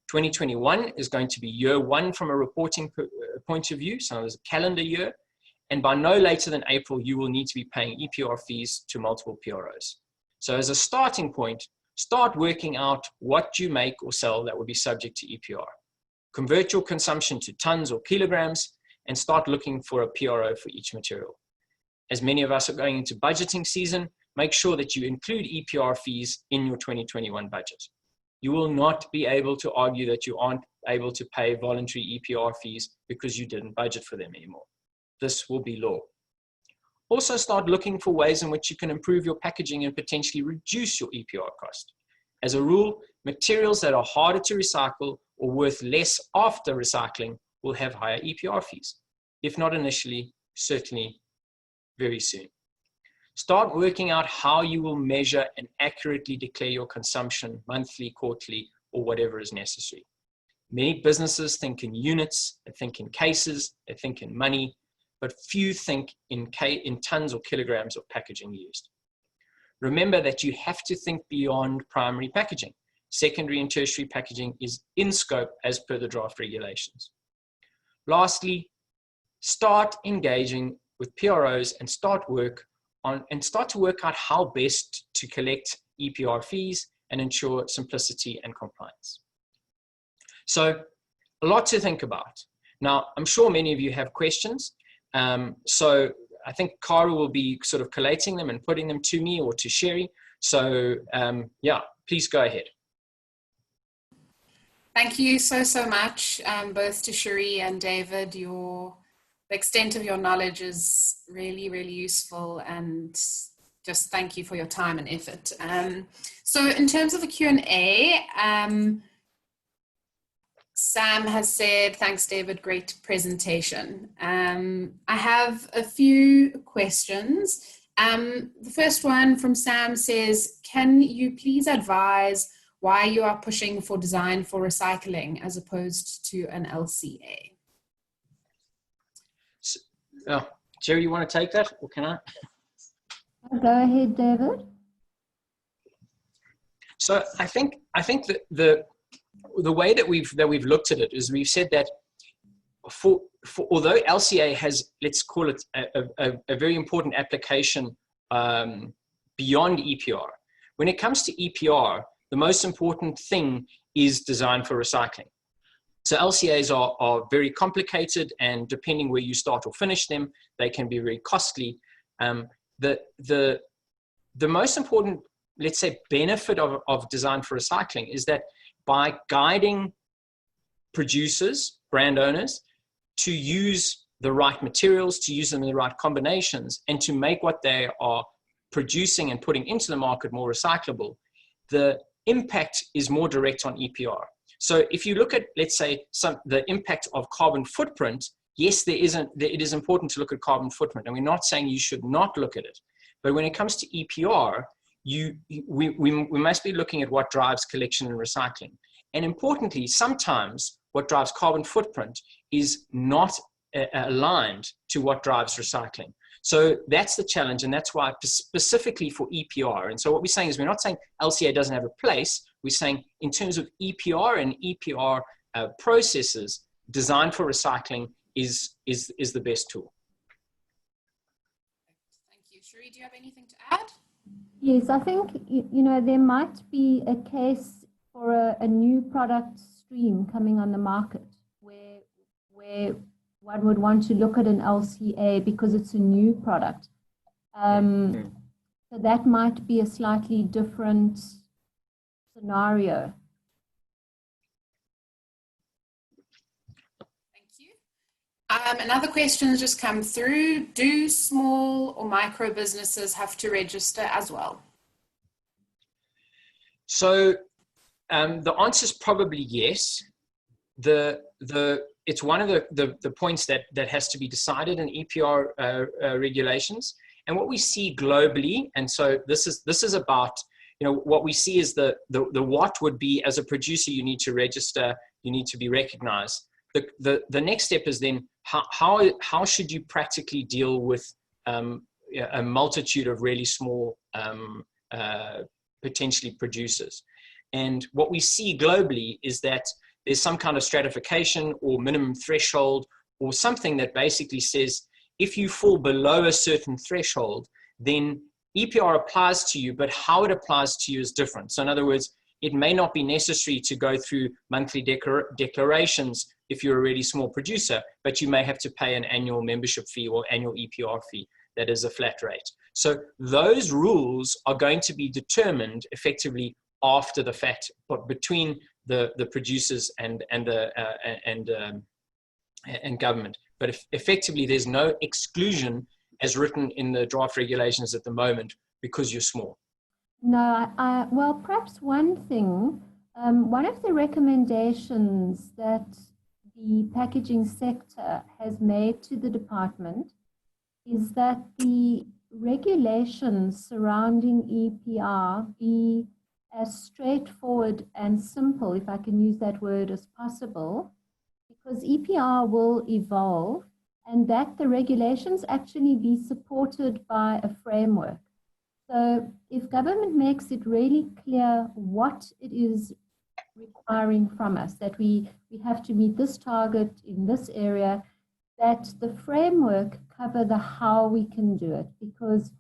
2021 is going to be year one from a reporting point of view, so it's a calendar year, and by no later than April, you will need to be paying EPR fees to multiple PROs. So as a starting point, start working out what you make or sell that will be subject to EPR. Convert your consumption to tons or kilograms, and start looking for a PRO for each material. As many of us are going into budgeting season, make sure that you include EPR fees in your 2021 budget. You will not be able to argue that you aren't able to pay voluntary EPR fees because you didn't budget for them anymore. This will be law. Also start looking for ways in which you can improve your packaging and potentially reduce your EPR cost. As a rule, materials that are harder to recycle or worth less after recycling will have higher EPR fees. If not initially, certainly very soon. Start working out how you will measure and accurately declare your consumption monthly, quarterly, or whatever is necessary. Many businesses think in units, they think in cases, they think in money, but few think in tons or kilograms of packaging used. Remember that you have to think beyond primary packaging. Secondary and tertiary packaging is in scope as per the draft regulations. Lastly, start engaging with PROs and start to work out how best to collect EPR fees and ensure simplicity and compliance. So a lot to think about. Now, I'm sure many of you have questions. So I think Kara will be sort of collating them and putting them to me or to Sherry. So yeah, please go ahead. Thank you so much, both to Sherry and David. The extent of your knowledge is really, really useful, and just thank you for your time and effort. So in terms of the Q&A, Sam has said, thanks, David, great presentation. I have a few questions. The first one from Sam says, can you please advise why you are pushing for design for recycling as opposed to an LCA? Jerry, you want to take that, or can I? Go ahead, David. So I think that the way that we've looked at it is we've said that for although LCA has, let's call it a very important application beyond EPR, when it comes to EPR, the most important thing is design for recycling. So LCAs are very complicated, and depending where you start or finish them, they can be very costly. The most important, let's say, benefit of design for recycling is that by guiding producers, brand owners, to use the right materials, to use them in the right combinations, and to make what they are producing and putting into the market more recyclable, the impact is more direct on EPR. So if you look at, let's say, the impact of carbon footprint, yes, it is important to look at carbon footprint, and we're not saying you should not look at it. But when it comes to EPR, we must be looking at what drives collection and recycling. And importantly, sometimes what drives carbon footprint is not aligned to what drives recycling. So that's the challenge, and that's why specifically for EPR. And so what we're saying is we're not saying LCA doesn't have a place. We're saying in terms of EPR and EPR processes, design for recycling is the best tool. Thank you. Sherry, do you have anything to add? Yes, I think, there might be a case for a new product stream coming on the market where one would want to look at an LCA because it's a new product. So that might be a slightly different scenario. Thank you. Another question has just come through. Do small or micro businesses have to register as well? So the answer is probably yes. It's one of the points that has to be decided in EPR regulations. And what we see globally, and so this is about, what we see is the what would be, as a producer, you need to register, you need to be recognized. The next step is then how should you practically deal with a multitude of really small potentially producers. And what we see globally is that there's some kind of stratification or minimum threshold or something that basically says, if you fall below a certain threshold, then EPR applies to you, but how it applies to you is different. So in other words, it may not be necessary to go through monthly declarations if you're a really small producer, but you may have to pay an annual membership fee or annual EPR fee that is a flat rate. So those rules are going to be determined effectively after the fact, but between the producers and government. But effectively, there's no exclusion as written in the draft regulations at the moment because you're small. No, well, perhaps one thing, one of the recommendations that the packaging sector has made to the department is that the regulations surrounding EPR be as straightforward and simple, if I can use that word, as possible, because EPR will evolve, and that the regulations actually be supported by a framework. So if government makes it really clear what it is requiring from us, that we have to meet this target in this area, that the framework cover the how we can do it, because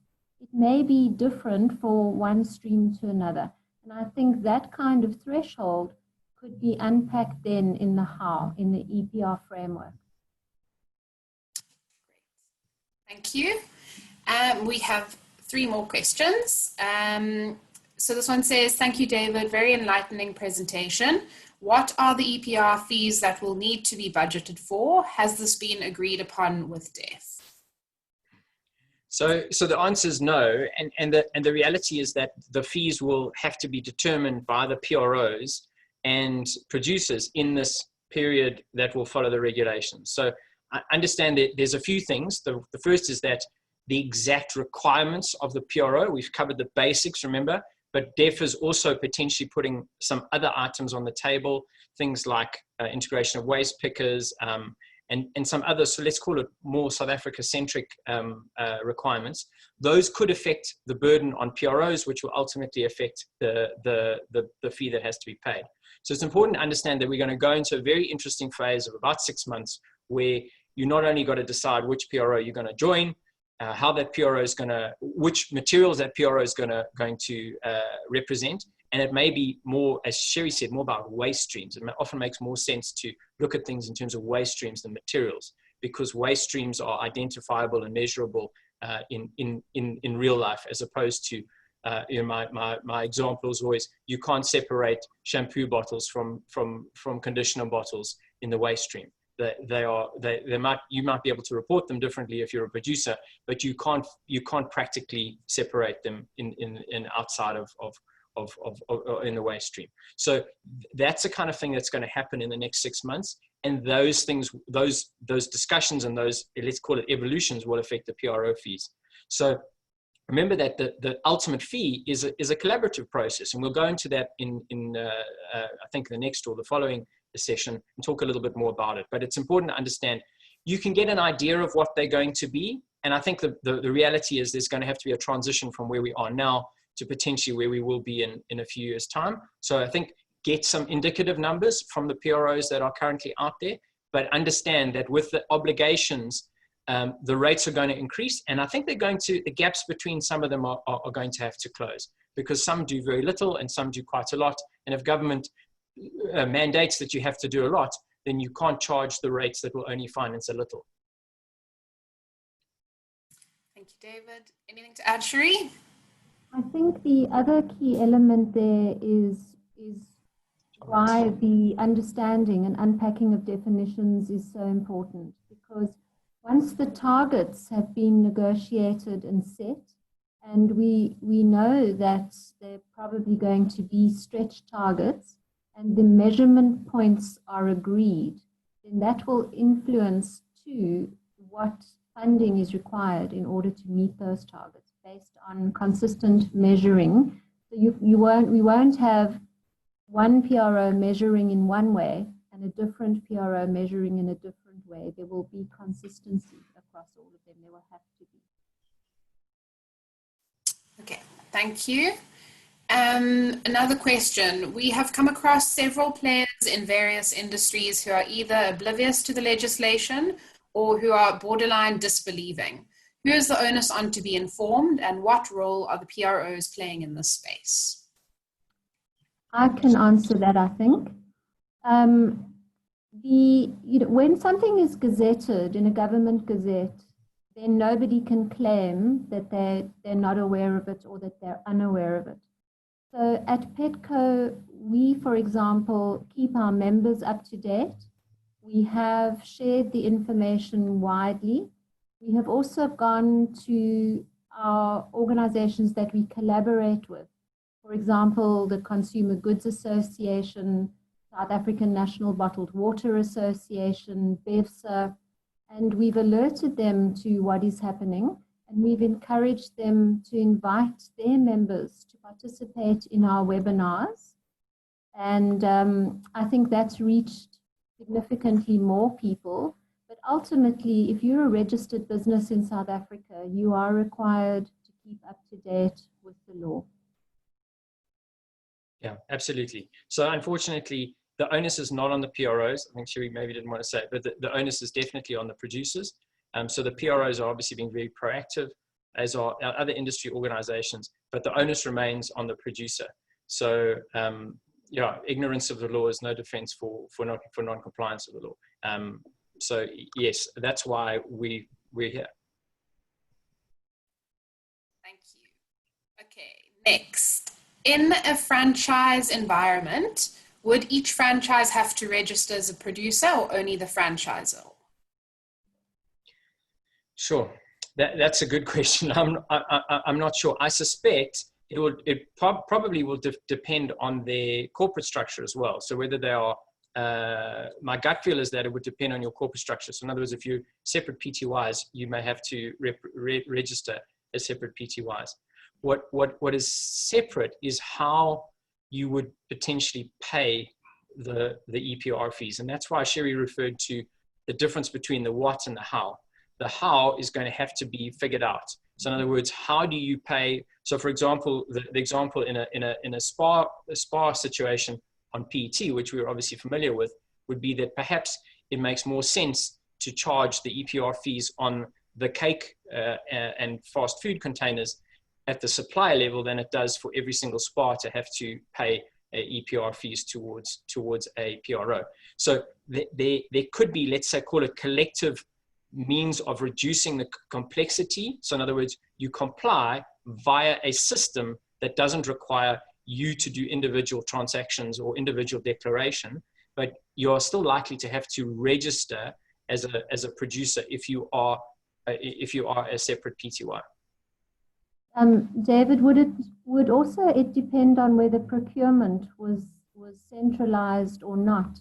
it may be different for one stream to another. And I think that kind of threshold could be unpacked then in the how, in the EPR framework. Thank you. We have 3 more questions. So this one says, thank you, David, very enlightening presentation. What are the EPR fees that will need to be budgeted for? Has this been agreed upon with DEF? So the answer is no, and the reality is that the fees will have to be determined by the PROs and producers in this period that will follow the regulations. So I understand that there's a few things. The first is that the exact requirements of the PRO, we've covered the basics, remember, but DEF is also potentially putting some other items on the table, things like integration of waste pickers, and some other, so let's call it more South Africa-centric requirements. Those could affect the burden on PROs, which will ultimately affect the fee that has to be paid. So it's important to understand that we're going to go into a very interesting phase of about 6 months where you not only got to decide which PRO you're going to join, how that PRO is going to, which materials that PRO is going to represent. And it may be more, as Sherry said, more about waste streams. It often makes more sense to look at things in terms of waste streams than materials, because waste streams are identifiable and measurable in real life, as opposed to, my example is always, you can't separate shampoo bottles from conditioner bottles in the waste stream. You might be able to report them differently if you're a producer, but you can't practically separate them in outside of in the waste stream. So that's the kind of thing that's going to happen in the next 6 months. And those things, those discussions and those, let's call it evolutions, will affect the PRO fees. So remember that the ultimate fee is a collaborative process. And we'll go into that in I think the next or the following session and talk a little bit more about it. But it's important to understand you can get an idea of what they're going to be. And I think the reality is there's going to have to be a transition from where we are now to potentially where we will be in a few years' time. So I think get some indicative numbers from the PROs that are currently out there, but understand that with the obligations, the rates are going to increase. And I think the gaps between some of them are going to have to close. because some do very little and some do quite a lot. And if government mandates that you have to do a lot, then you can't charge the rates that will only finance a little. Thank you, David. Anything to add, Cherie? I think the other key element there is why the understanding and unpacking of definitions is so important, because once the targets have been negotiated and set, and we know that they're probably going to be stretch targets, and the measurement points are agreed, then that will influence too what funding is required in order to meet those targets based on consistent measuring. So we won't have one PRO measuring in one way and a different PRO measuring in a different way. There will be consistency across all of them. There will have to be. Okay, thank you. Another question. We have come across several players in various industries who are either oblivious to the legislation or who are borderline disbelieving. Who is the onus on to be informed, and what role are the PROs playing in this space? I can answer that, I think. When something is gazetted in a government gazette, then nobody can claim that they're not aware of it or that they're unaware of it. So at PETCO, we, for example, keep our members up to date. We have shared the information widely. We have also gone to our organizations that we collaborate with. For example, the Consumer Goods Association, South African National Bottled Water Association, BEVSA, and we've alerted them to what is happening, and we've encouraged them to invite their members to participate in our webinars. And I think that's reached significantly more people. But ultimately, if you're a registered business in South Africa, you are required to keep up to date with the law. Yeah, absolutely. So unfortunately, the onus is not on the PROs. I think Cherie maybe didn't want to say it, but the onus is definitely on the producers. So the PROs are obviously being very proactive, as are other industry organizations, but the onus remains on the producer. So yeah, ignorance of the law is no defense for non-compliance of the law. So yes, that's why we're here. Thank you. Okay, next. In a franchise environment, would each franchise have to register as a producer or only the franchisor? Sure, that's a good question. I'm not sure. I suspect it probably will depend on their corporate structure as well. So whether they are, my gut feel is that it would depend on your corporate structure. So in other words, if you're separate PTYs, you may have to register as separate PTYs. What is separate is how you would potentially pay the EPR fees. And that's why Cherie referred to the difference between the what and the how. The how is going to have to be figured out. So in other words, how do you pay? So for example, the example in a spa situation on PET, which we're obviously familiar with, would be that perhaps it makes more sense to charge the EPR fees on the cake and fast food containers at the supplier level than it does for every single spa to have to pay EPR fees towards a PRO. So there could be, let's say, call it collective means of reducing the complexity. So in other words, you comply via a system that doesn't require you to do individual transactions or individual declaration, but you're still likely to have to register as a producer if you are a separate PTY. David, would also it depend on whether procurement was centralized or not?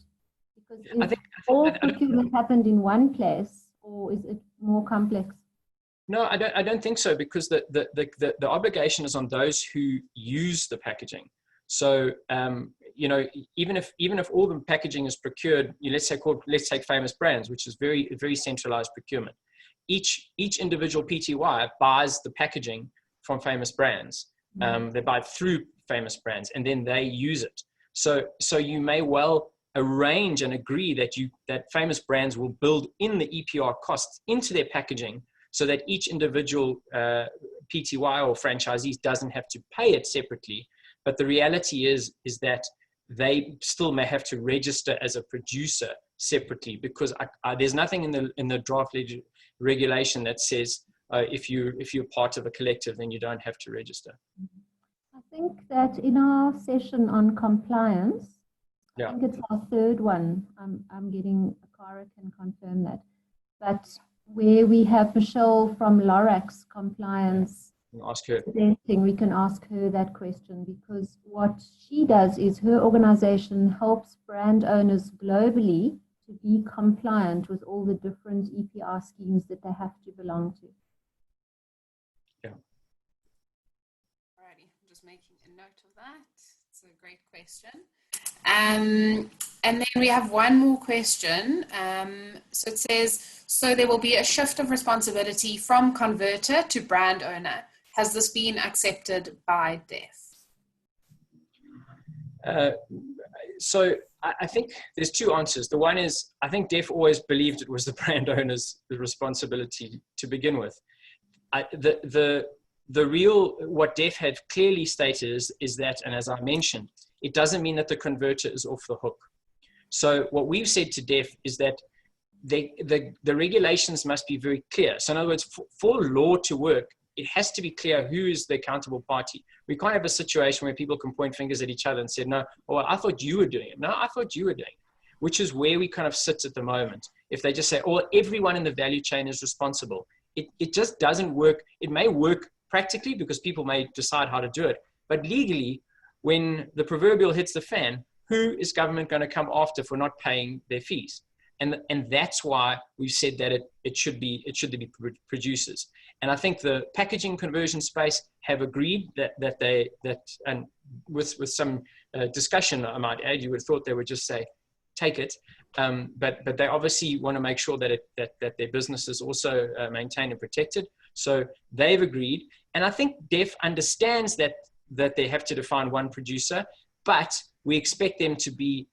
Because if all procurement happened in one place, or is it more complex? No, I don't think so, because the obligation is on those who use the packaging. So you know, even if all the packaging is procured, let's take Famous Brands, which is very centralized procurement. Each individual PTY buys the packaging from Famous Brands. They buy it through Famous Brands, and then they use it. So you may well arrange and agree that Famous Brands will build in the EPR costs into their packaging, so that each individual PTY or franchisees doesn't have to pay it separately. But the reality is that they still may have to register as a producer separately, because there's nothing in the draft regulation that says if you're part of a collective, then you don't have to register. I think that in our session on compliance, Yeah. I think it's our third one. I'm getting, Cara can confirm that. But where we have Michelle from Lorax Compliance Ask her. presenting, we can ask her that question, because what she does is her organization helps brand owners globally to be compliant with all the different EPR schemes that they have to belong to. Alrighty, I'm just making a note of that. It's a great question. And then we have one more question. So it says, so there will be a shift of responsibility from converter to brand owner. Has this been accepted by DEF? So I think there's two answers. The one is, I think DEF always believed it was the brand owner's responsibility to begin with. The real, what DEF had clearly stated is that, and as I mentioned, it doesn't mean that the converter is off the hook. So what we've said to DEF is that the regulations must be very clear. So in other words, for law to work, it has to be clear who is the accountable party. We can't have a situation where people can point fingers at each other and say, no, well, I thought you were doing it. No, I thought you were doing it, which is where we kind of sit at the moment. If they just say, oh, everyone in the value chain is responsible, it just doesn't work. It may work practically because people may decide how to do it, but legally, when the proverbial hits the fan, who is government going to come after for not paying their fees? And that's why we've said that it should be producers. And I think the packaging conversion space have agreed and with some discussion, I might add, you would have thought they would just say, take it. But they obviously want to make sure that their business is also maintained and protected. So they've agreed. And I think DEF understands that they have to define one producer, but we expect them to be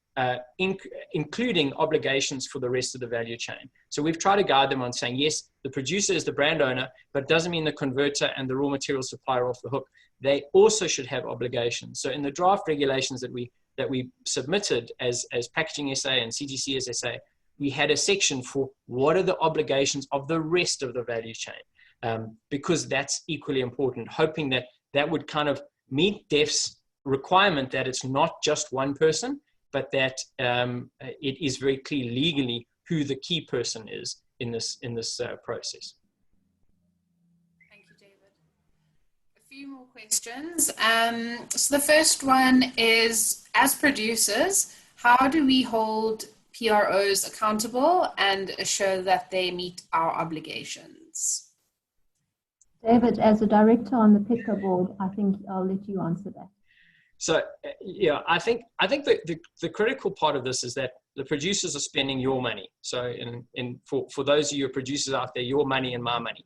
including obligations for the rest of the value chain. So we've tried to guide them on saying, yes, the producer is the brand owner, but it doesn't mean the converter and the raw material supplier are off the hook. They also should have obligations. So in the draft regulations that we submitted as Packaging SA and CGC SA, we had a section for what are the obligations of the rest of the value chain, because that's equally important, hoping that would kind of meet DEF's requirement that it's not just one person, but that it is very clear legally who the key person is in this process. Thank you, David. A few more questions. So the first one is, as producers, how do we hold PROs accountable and assure that they meet our obligations? David, as a director on the PITCO board, I think I'll let you answer that. So yeah, I think the critical part of this is that the producers are spending your money. So for those of you producers out there, your money and my money.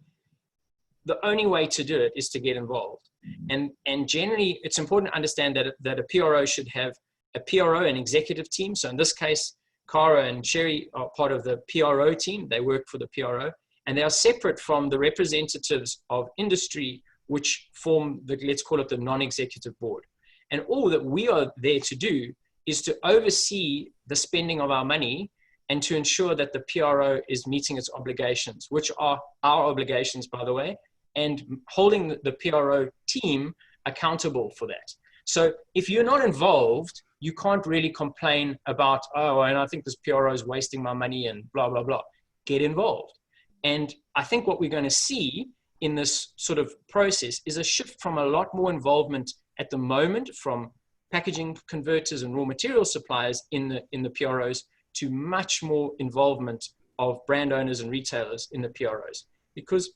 The only way to do it is to get involved. And generally, it's important to understand that a PRO should have a PRO and executive team. So in this case, Cara and Sherry are part of the PRO team. They work for the PRO, and they are separate from the representatives of industry, which form let's call it the non-executive board. And all that we are there to do is to oversee the spending of our money and to ensure that the PRO is meeting its obligations, which are our obligations, by the way, and holding the PRO team accountable for that. So if you're not involved, you can't really complain about, oh, and I think this PRO is wasting my money and blah, blah, blah. Get involved. And I think what we're going to see in this sort of process is a shift from a lot more involvement at the moment from packaging converters and raw material suppliers in the PROs to much more involvement of brand owners and retailers in the PROs, because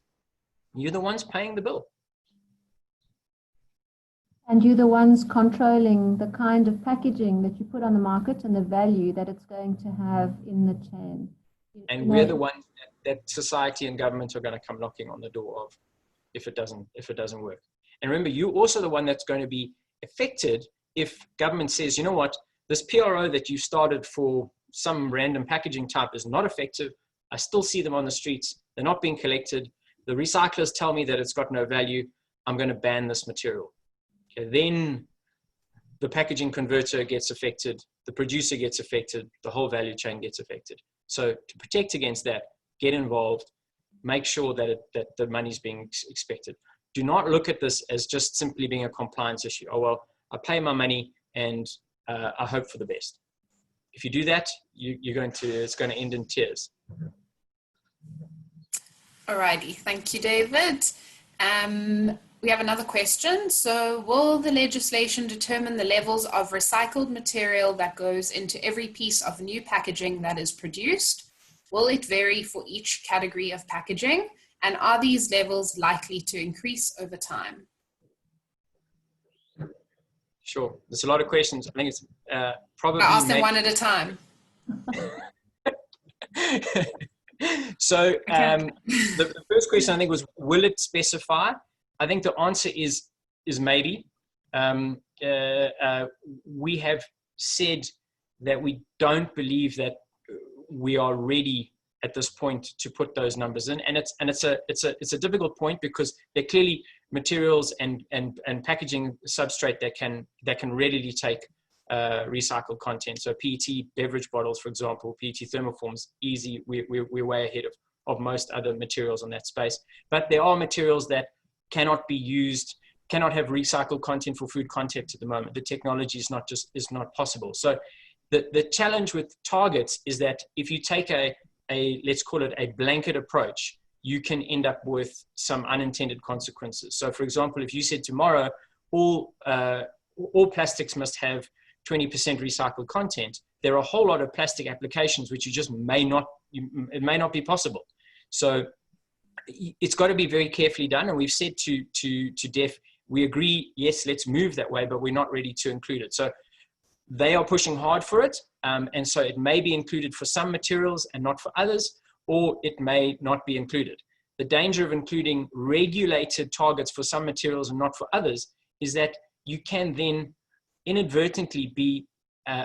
you're the ones paying the bill. And you're the ones controlling the kind of packaging that you put on the market and the value that it's going to have in the chain. And we're the ones that society and government are going to come knocking on the door of if it doesn't work. And remember, you're also the one that's going to be affected if government says, you know what, this PRO that you started for some random packaging type is not effective. I still see them on the streets. They're not being collected. The recyclers tell me that it's got no value. I'm going to ban this material. Okay, then the packaging converter gets affected, the producer gets affected, the whole value chain gets affected. So to protect against that, get involved, make sure that the money is being expected. Do not look at this as just simply being a compliance issue. Oh, well, I pay my money and I hope for the best. If you do that, it's going to end in tears. Alrighty, thank you, David. We have another question. So will the legislation determine the levels of recycled material that goes into every piece of new packaging that is produced? Will it vary for each category of packaging? And are these levels likely to increase over time? Sure, there's a lot of questions. I think it's probably— I'll ask them one at a time. So the first question I think was, will it specify? I think the answer is maybe. We have said that we don't believe that we are ready at this point to put those numbers in, and it's a difficult point because there are clearly materials and packaging substrate that can readily take recycled content. So PET beverage bottles, for example, PET thermoforms, easy. We're way ahead of most other materials in that space. But there are materials that cannot be used, cannot have recycled content for food contact at the moment. The technology is not possible. So the challenge with targets is that if you take a let's call it a blanket approach, you can end up with some unintended consequences. So for example, if you said tomorrow, all plastics must have 20% recycled content, there are a whole lot of plastic applications which it may not be possible. So it's got to be very carefully done. And we've said to DEF, we agree, yes, let's move that way, but we're not ready to include it. So they are pushing hard for it. And so it may be included for some materials and not for others, or it may not be included. The danger of including regulated targets for some materials and not for others is that you can then inadvertently be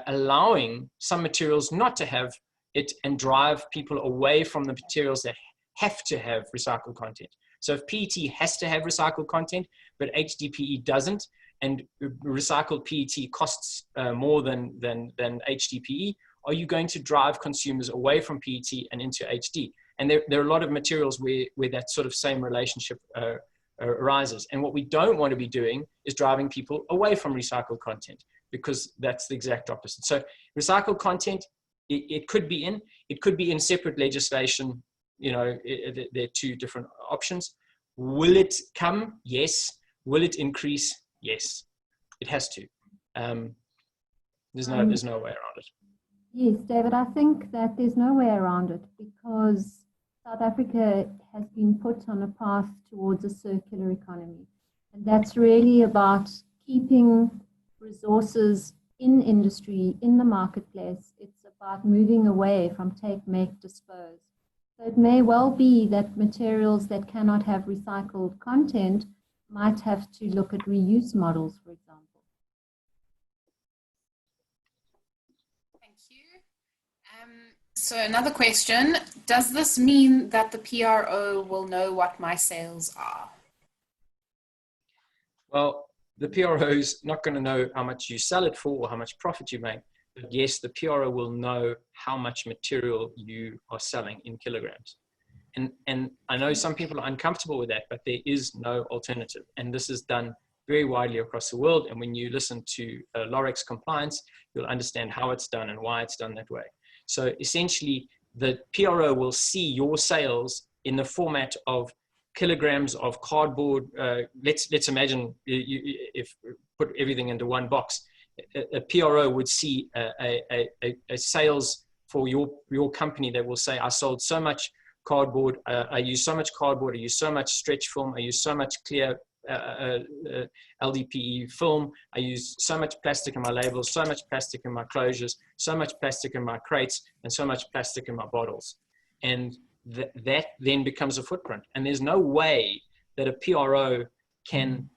allowing some materials not to have it and drive people away from the materials that have to have recycled content. So if PET has to have recycled content, but HDPE doesn't, and recycled PET costs more than HDPE, are you going to drive consumers away from PET and into HD? And there are a lot of materials where that sort of same relationship arises. And what we don't want to be doing is driving people away from recycled content, because that's the exact opposite. So recycled content, it could be in separate legislation. You know, there are two different options. Will it come? Yes. Will it increase? Yes. It has to. There's no way around it. Yes, David, I think that there's no way around it because South Africa has been put on a path towards a circular economy. And that's really about keeping resources in industry, in the marketplace. It's about moving away from take, make, dispose. So it may well be that materials that cannot have recycled content might have to look at reuse models, for example. Thank you. So another question, does this mean that the PRO will know what my sales are? Well, the PRO is not going to know how much you sell it for or how much profit you make. But yes, the PRO will know how much material you are selling in kilograms. And I know some people are uncomfortable with that, but there is no alternative. And this is done very widely across the world. And when you listen to Lorex compliance, you'll understand how it's done and why it's done that way. So essentially, the PRO will see your sales in the format of kilograms of cardboard. Let's imagine if put everything into one box. A PRO would see a sales for your company that will say, I sold so much cardboard, I use so much cardboard, I use so much stretch film, I use so much clear LDPE film, I use so much plastic in my labels, so much plastic in my closures, so much plastic in my crates, and so much plastic in my bottles. And that then becomes a footprint. And there's no way that a PRO can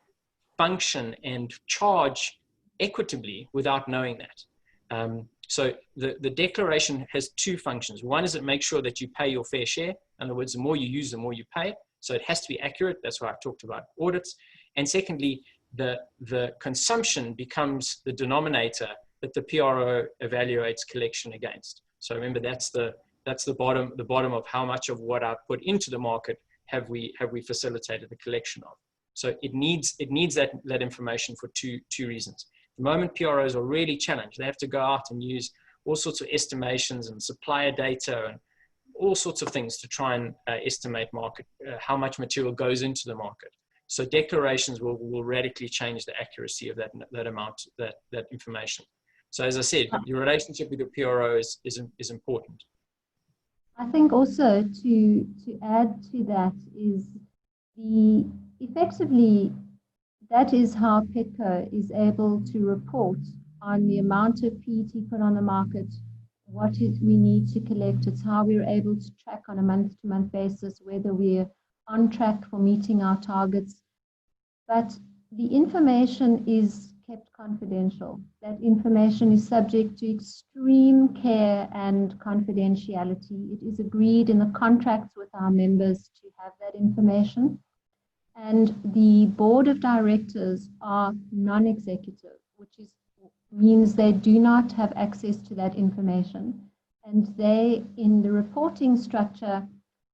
function and charge equitably without knowing that. So the declaration has two functions. One is it makes sure that you pay your fair share. In other words, the more you use, the more you pay. So it has to be accurate. That's why I talked about audits. And secondly, the consumption becomes the denominator that the PRO evaluates collection against. So remember, that's the bottom of how much of what I put into the market have we facilitated the collection of. So it needs that information for two reasons. The moment PROs are really challenged, they have to go out and use all sorts of estimations and supplier data and all sorts of things to try and estimate market, how much material goes into the market. So declarations will radically change the accuracy of that amount, that information. So as I said, your relationship with your PRO is important. I think also to add to that is effectively that is how PETCO is able to report on the amount of PET put on the market, what we need to collect. It's how we're able to track on a month-to-month basis whether we're on track for meeting our targets. But the information is kept confidential. That information is subject to extreme care and confidentiality. It is agreed in the contracts with our members to have that information. And the board of directors are non-executive, which means they do not have access to that information. And they, in the reporting structure,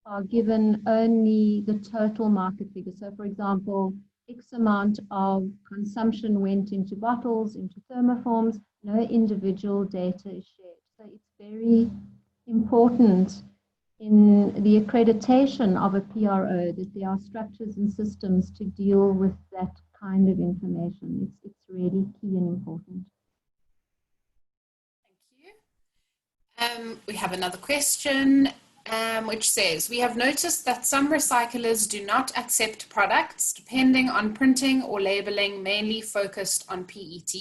are given only the total market figure. So for example, X amount of consumption went into bottles, into thermoforms, no individual data is shared. So it's very important in the accreditation of a PRO that there are structures and systems to deal with that kind of information. It's really key and important. Thank you. We have another question. Which says, we have noticed that some recyclers do not accept products depending on printing or labeling mainly focused on PET.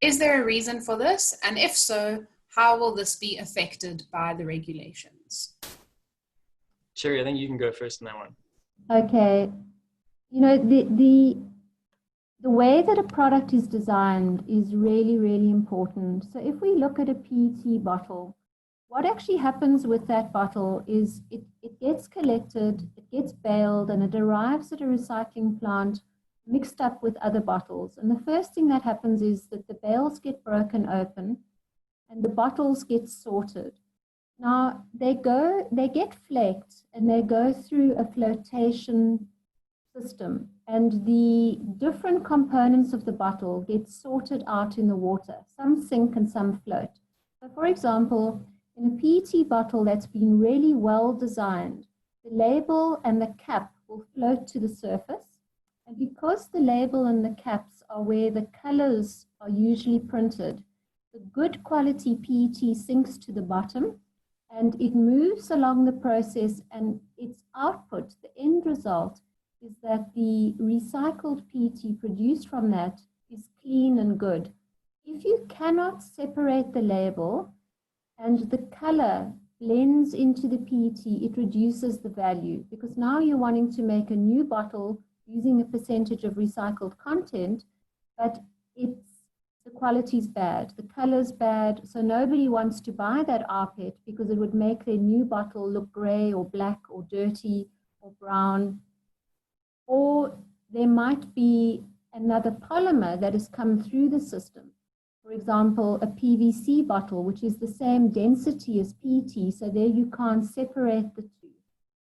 Is there a reason for this? And if so, how will this be affected by the regulations? Sherry, I think you can go first on that one. Okay. You know, the way that a product is designed is really, really important. So if we look at a PET bottle, what actually happens with that bottle is it gets collected, it gets baled, and it arrives at a recycling plant mixed up with other bottles. And the first thing that happens is that the bales get broken open and the bottles get sorted. Now, they get flaked and they go through a flotation system, and the different components of the bottle get sorted out in the water. Some sink and some float. So for example, in a PET bottle that's been really well designed, the label and the cap will float to the surface. And because the label and the caps are where the colors are usually printed, the good quality PET sinks to the bottom and it moves along the process, and its output, the end result, is that the recycled PET produced from that is clean and good. If you cannot separate the label and the color blends into the PET, it reduces the value, because now you're wanting to make a new bottle using a percentage of recycled content, but the quality's bad, the color's bad, so nobody wants to buy that rPET because it would make their new bottle look gray or black or dirty or brown. Or there might be another polymer that has come through the system. For example, a PVC bottle, which is the same density as PET, so there you can't separate the two.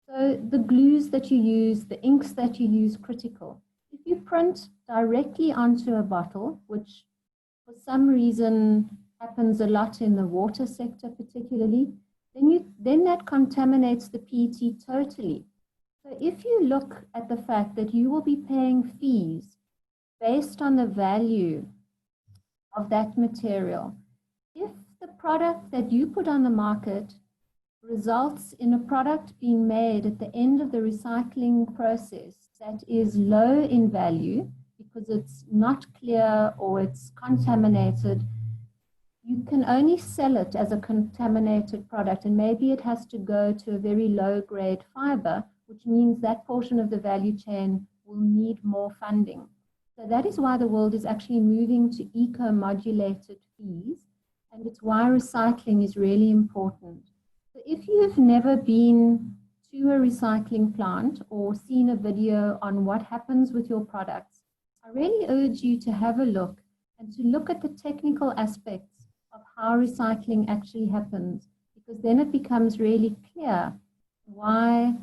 So the glues that you use, the inks that you use, critical. If you print directly onto a bottle, which for some reason happens a lot in the water sector particularly, then that contaminates the PET totally. So if you look at the fact that you will be paying fees based on the value of that material, if the product that you put on the market results in a product being made at the end of the recycling process that is low in value because it's not clear or it's contaminated, you can only sell it as a contaminated product, and maybe it has to go to a very low grade fiber, which means that portion of the value chain will need more funding. So that is why the world is actually moving to eco-modulated fees, and it's why recycling is really important. So if you've never been to a recycling plant or seen a video on what happens with your products, I really urge you to have a look and to look at the technical aspects of how recycling actually happens, because then it becomes really clear why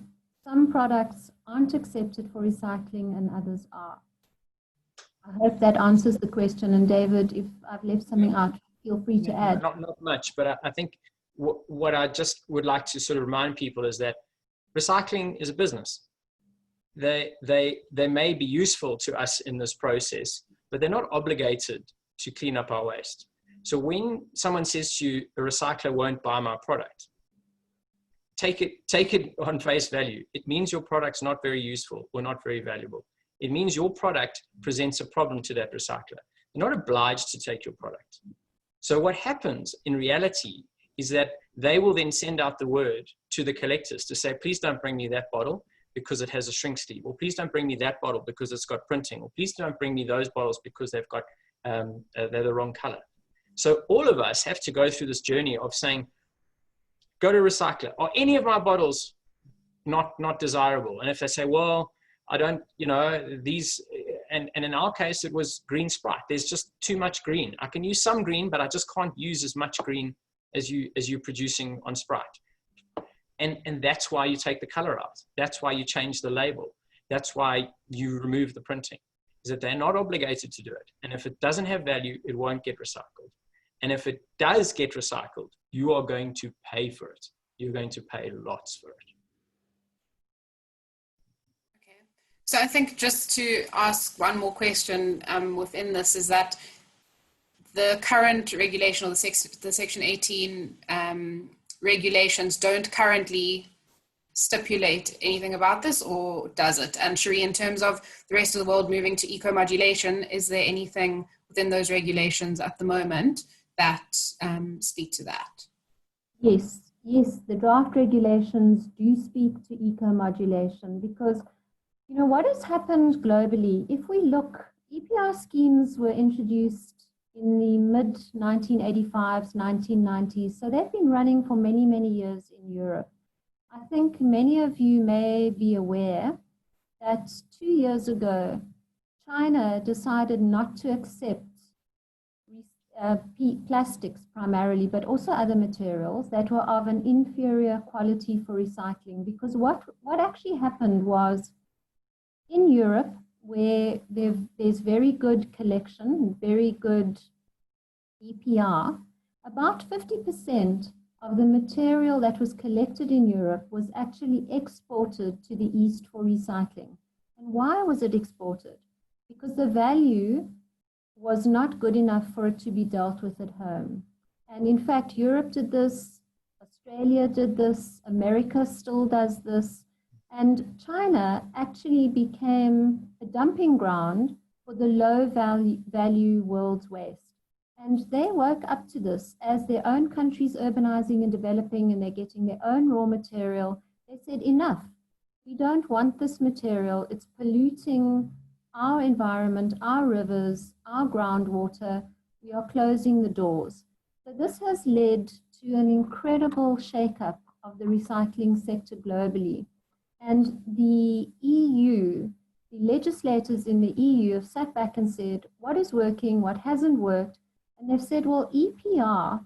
some products aren't accepted for recycling and others are. I hope that answers the question. And David, if I've left something out, feel free to add. Not much, but I think what I just would like to sort of remind people is that recycling is a business. They may be useful to us in this process, but they're not obligated to clean up our waste. So when someone says to you, a recycler won't buy my product, take it on face value. It means your product's not very useful or not very valuable. It means your product presents a problem to that recycler. They're not obliged to take your product. So what happens in reality is that they will then send out the word to the collectors to say, please don't bring me that bottle because it has a shrink sleeve, or please don't bring me that bottle because it's got printing, or please don't bring me those bottles because they've got, they're the wrong color. So all of us have to go through this journey of saying, go to a recycler. Are any of my bottles not desirable? And if they say, well, I don't, these, and in our case, it was green Sprite. There's just too much green. I can use some green, but I just can't use as much green as you're producing on Sprite. And that's why you take the color out. That's why you change the label. That's why you remove the printing, is that they're not obligated to do it. And if it doesn't have value, it won't get recycled. And if it does get recycled, you are going to pay for it. You're going to pay lots for it. So I think just to ask one more question within this is that the current regulation, or the Section 18 regulations, don't currently stipulate anything about this, or does it? And Cherie, in terms of the rest of the world moving to eco-modulation, is there anything within those regulations at the moment that speak to that? Yes, the draft regulations do speak to eco-modulation, because what has happened globally, if we look, EPR schemes were introduced in the mid-1985s, 1990s, so they've been running for many, many years in Europe. I think many of you may be aware that 2 years ago, China decided not to accept plastics primarily, but also other materials that were of an inferior quality for recycling, because what actually happened was, in Europe, where there's very good collection, very good EPR, about 50% of the material that was collected in Europe was actually exported to the East for recycling. And why was it exported? Because the value was not good enough for it to be dealt with at home. And in fact, Europe did this, Australia did this, America still does this, and China actually became a dumping ground for the low value world's waste. And they woke up to this as their own countries urbanizing and developing, and they're getting their own raw material. They said, enough, we don't want this material. It's polluting our environment, our rivers, our groundwater. We are closing the doors. So this has led to an incredible shakeup of the recycling sector globally. And the EU, the legislators in the EU have sat back and said, what is working, what hasn't worked? And they've said, well, EPR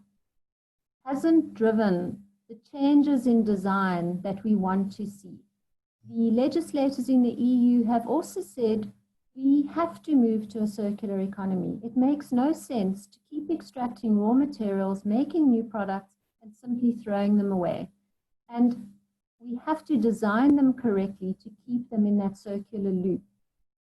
hasn't driven the changes in design that we want to see. The legislators in the EU have also said, we have to move to a circular economy. It makes no sense to keep extracting raw materials, making new products, and simply throwing them away. And we have to design them correctly to keep them in that circular loop.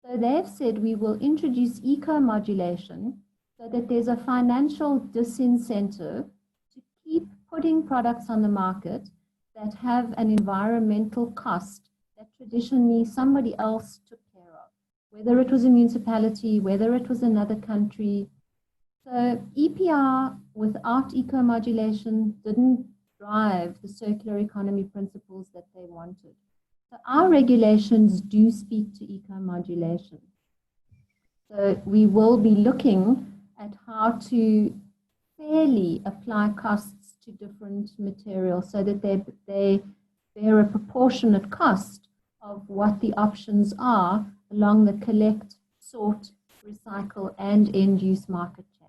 So they've said we will introduce eco-modulation so that there's a financial disincentive to keep putting products on the market that have an environmental cost that traditionally somebody else took care of, whether it was a municipality, whether it was another country. So EPR without eco-modulation didn't drive the circular economy principles that they wanted. So our regulations do speak to eco-modulation. So we will be looking at how to fairly apply costs to different materials so that they bear a proportionate cost of what the options are along the collect, sort, recycle, and end-use market chain.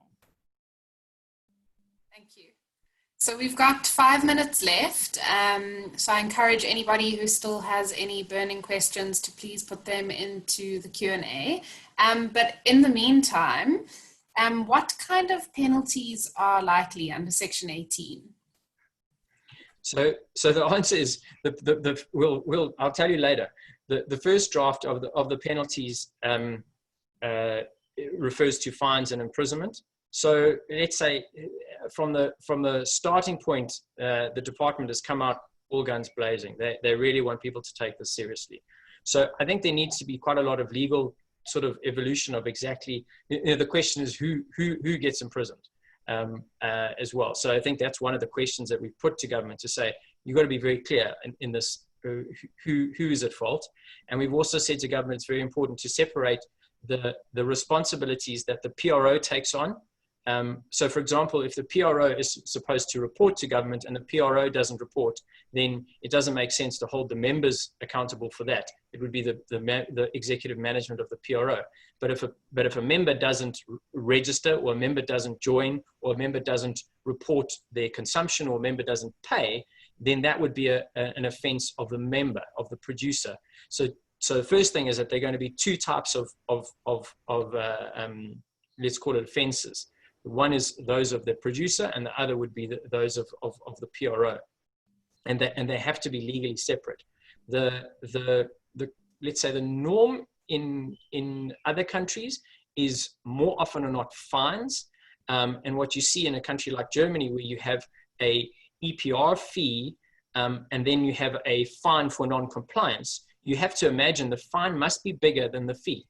Thank you. So we've got 5 minutes left. So I encourage anybody who still has any burning questions to please put them into the Q&A. But in the meantime, what kind of penalties are likely under Section 18? So the answer is I'll tell you later. The first draft of the penalties refers to fines and imprisonment. So let's say from the starting point, the department has come out all guns blazing. They really want people to take this seriously. So I think there needs to be quite a lot of legal sort of evolution of exactly, the question is who gets imprisoned as well. So I think that's one of the questions that we put to government to say, you've got to be very clear in this, who is at fault. And we've also said to government, it's very important to separate the responsibilities that the PRO takes on. So for example, if the PRO is supposed to report to government and the PRO doesn't report, then it doesn't make sense to hold the members accountable for that. It would be the executive management of the PRO. But if a member doesn't register, or a member doesn't join, or a member doesn't report their consumption, or a member doesn't pay, then that would be an offence of the member, of the producer. So the first thing is that there are going to be two types of let's call it offences. One is those of the producer, and the other would be those of the PRO, and they have to be legally separate. Let's say the norm in other countries is more often than not fines, and what you see in a country like Germany, where you have a EPR fee and then you have a fine for non-compliance, you have to imagine the fine must be bigger than the fee.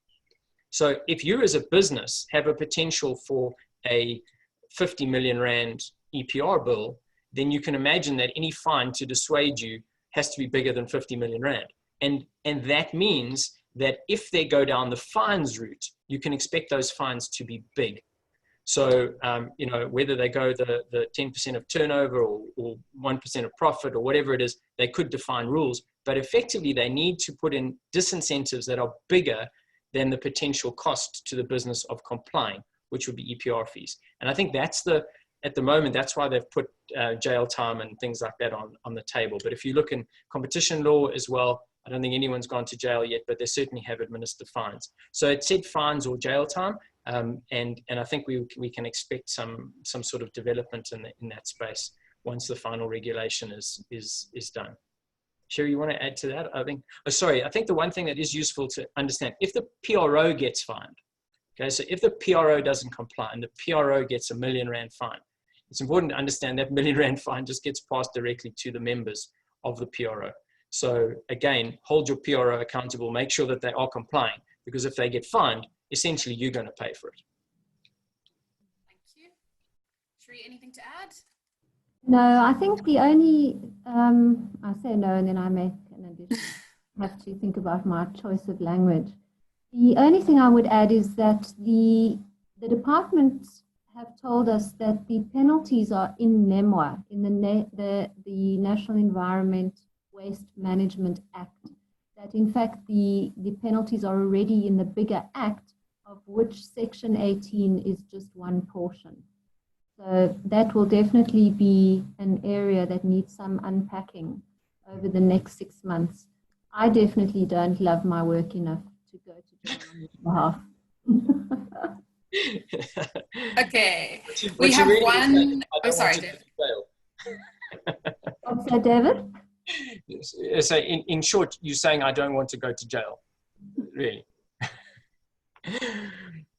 So if you as a business have a potential for a 50 million Rand EPR bill, then you can imagine that any fine to dissuade you has to be bigger than 50 million Rand. And that means that if they go down the fines route, you can expect those fines to be big. So, whether they go the 10% of turnover or 1% of profit or whatever it is, they could define rules, but effectively they need to put in disincentives that are bigger than the potential cost to the business of complying, which would be EPR fees. And I think at the moment, that's why they've put jail time and things like that on the table. But if you look in competition law as well, I don't think anyone's gone to jail yet, but they certainly have administered fines. So it said fines or jail time, and I think we can expect some sort of development in that space once the final regulation is done. Sherry, you want to add to that? I think the one thing that is useful to understand, if the PRO gets fined, okay, so if the PRO doesn't comply and the PRO gets R1 million fine, it's important to understand that R1 million fine just gets passed directly to the members of the PRO. So again, hold your PRO accountable, make sure that they are complying, because if they get fined, essentially you're going to pay for it. Thank you. Sheree, anything to add? No, I think the only, I say no and then I make an addition. I have to think about my choice of language. The only thing I would add is that the departments have told us that the penalties are in NEMWA, in the National Environment Waste Management Act, that in fact the penalties are already in the bigger act, of which Section 18 is just one portion. So that will definitely be an area that needs some unpacking over the next 6 months. I definitely don't love my work enough to go to jail on behalf. Okay, we have one. Oh, sorry, David. What's that, David? So in short, you're saying I don't want to go to jail, really?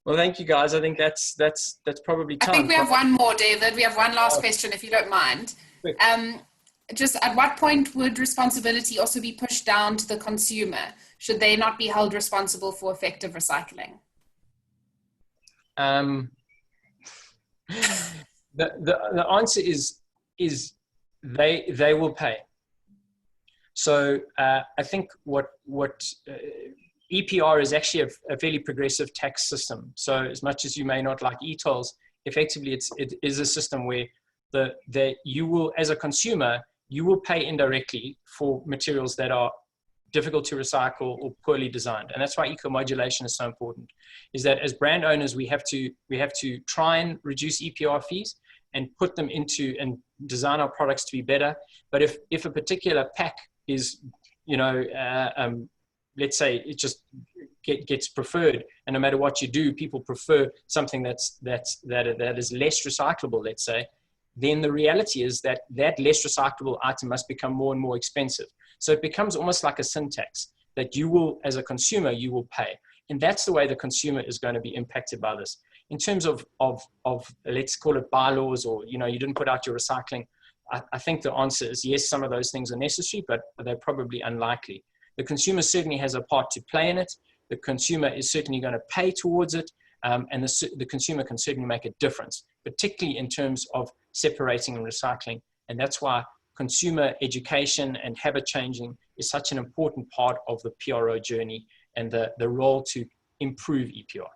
Well, thank you, guys. I think that's probably time. I think we have one more, David. We have one last question, if you don't mind. Just at what point would responsibility also be pushed down to the consumer? Should they not be held responsible for effective recycling? The answer is they will pay. So I think what EPR is actually a fairly progressive tax system. So as much as you may not like e-tolls, effectively it is a system where you will, as a consumer, you will pay indirectly for materials that are difficult to recycle or poorly designed. And that's why eco-modulation is so important, is that as brand owners, we have to try and reduce EPR fees and put them into and design our products to be better. But if a particular pack is, let's say it just gets preferred, and no matter what you do, people prefer something that is less recyclable, let's say, then the reality is that less recyclable item must become more and more expensive. So it becomes almost like a sin tax that you will, as a consumer, you will pay. And that's the way the consumer is going to be impacted by this. In terms of let's call it bylaws, or, you didn't put out your recycling, I think the answer is yes, some of those things are necessary, but they're probably unlikely. The consumer certainly has a part to play in it. The consumer is certainly going to pay towards it. And the consumer can certainly make a difference, particularly in terms of separating and recycling. And that's why consumer education and habit changing is such an important part of the PRO journey and the role to improve EPR.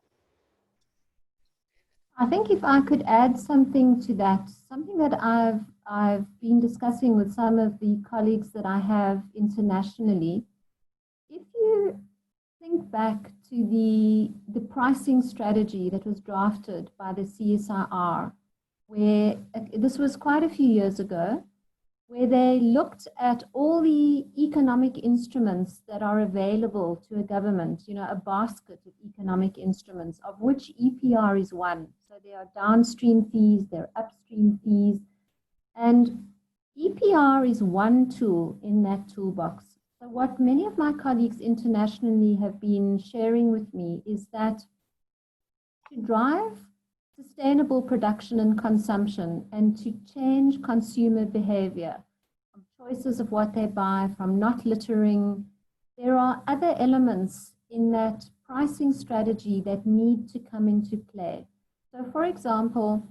I think if I could add something to that, something that I've been discussing with some of the colleagues that I have internationally, if you think back to the pricing strategy that was drafted by the CSIR, where this was quite a few years ago, where they looked at all the economic instruments that are available to a government, a basket of economic instruments, of which EPR is one. So there are downstream fees, there are upstream fees, and EPR is one tool in that toolbox. So what many of my colleagues internationally have been sharing with me is that to drive sustainable production and consumption and to change consumer behavior, from choices of what they buy, from not littering, there are other elements in that pricing strategy that need to come into play. So for example,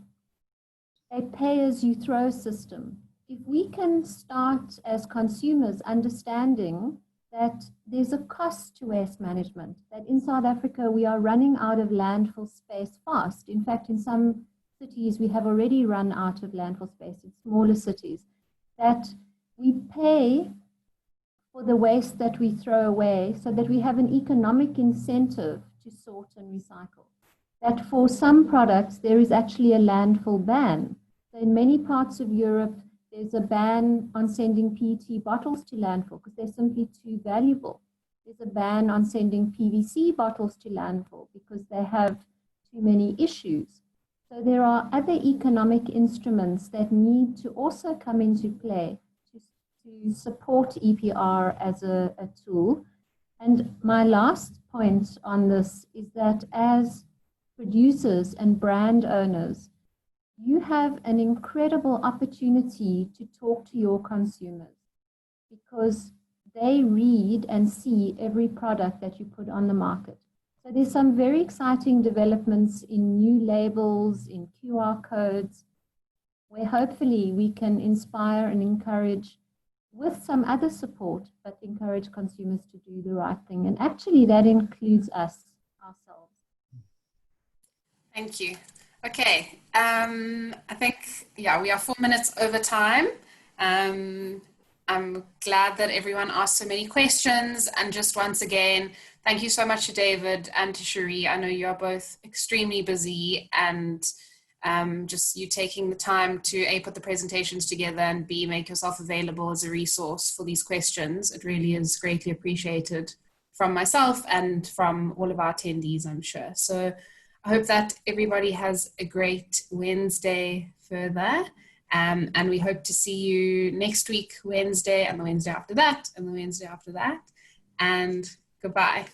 a pay-as-you-throw system. If we can start as consumers understanding that there's a cost to waste management, that in South Africa we are running out of landfill space fast. In fact, in some cities we have already run out of landfill space, in smaller cities, that we pay for the waste that we throw away so that we have an economic incentive to sort and recycle. That for some products there is actually a landfill ban. So in many parts of Europe, there's a ban on sending PET bottles to landfill because they're simply too valuable. There's a ban on sending PVC bottles to landfill because they have too many issues. So there are other economic instruments that need to also come into play to support EPR as a tool. And my last point on this is that as producers and brand owners, you have an incredible opportunity to talk to your consumers because they read and see every product that you put on the market. So there's some very exciting developments in new labels, in QR codes, where hopefully we can inspire and encourage, with some other support, but encourage consumers to do the right thing. And actually that includes us, ourselves. Thank you. Okay, I think, we are 4 minutes over time. I'm glad that everyone asked so many questions. And just once again, thank you so much to David and to Cherie. I know you are both extremely busy, and just you taking the time to A, put the presentations together, and B, make yourself available as a resource for these questions. It really is greatly appreciated from myself and from all of our attendees, I'm sure. So I hope that everybody has a great Wednesday further. And we hope to see you next week, Wednesday, and the Wednesday after that, and the Wednesday after that. And goodbye.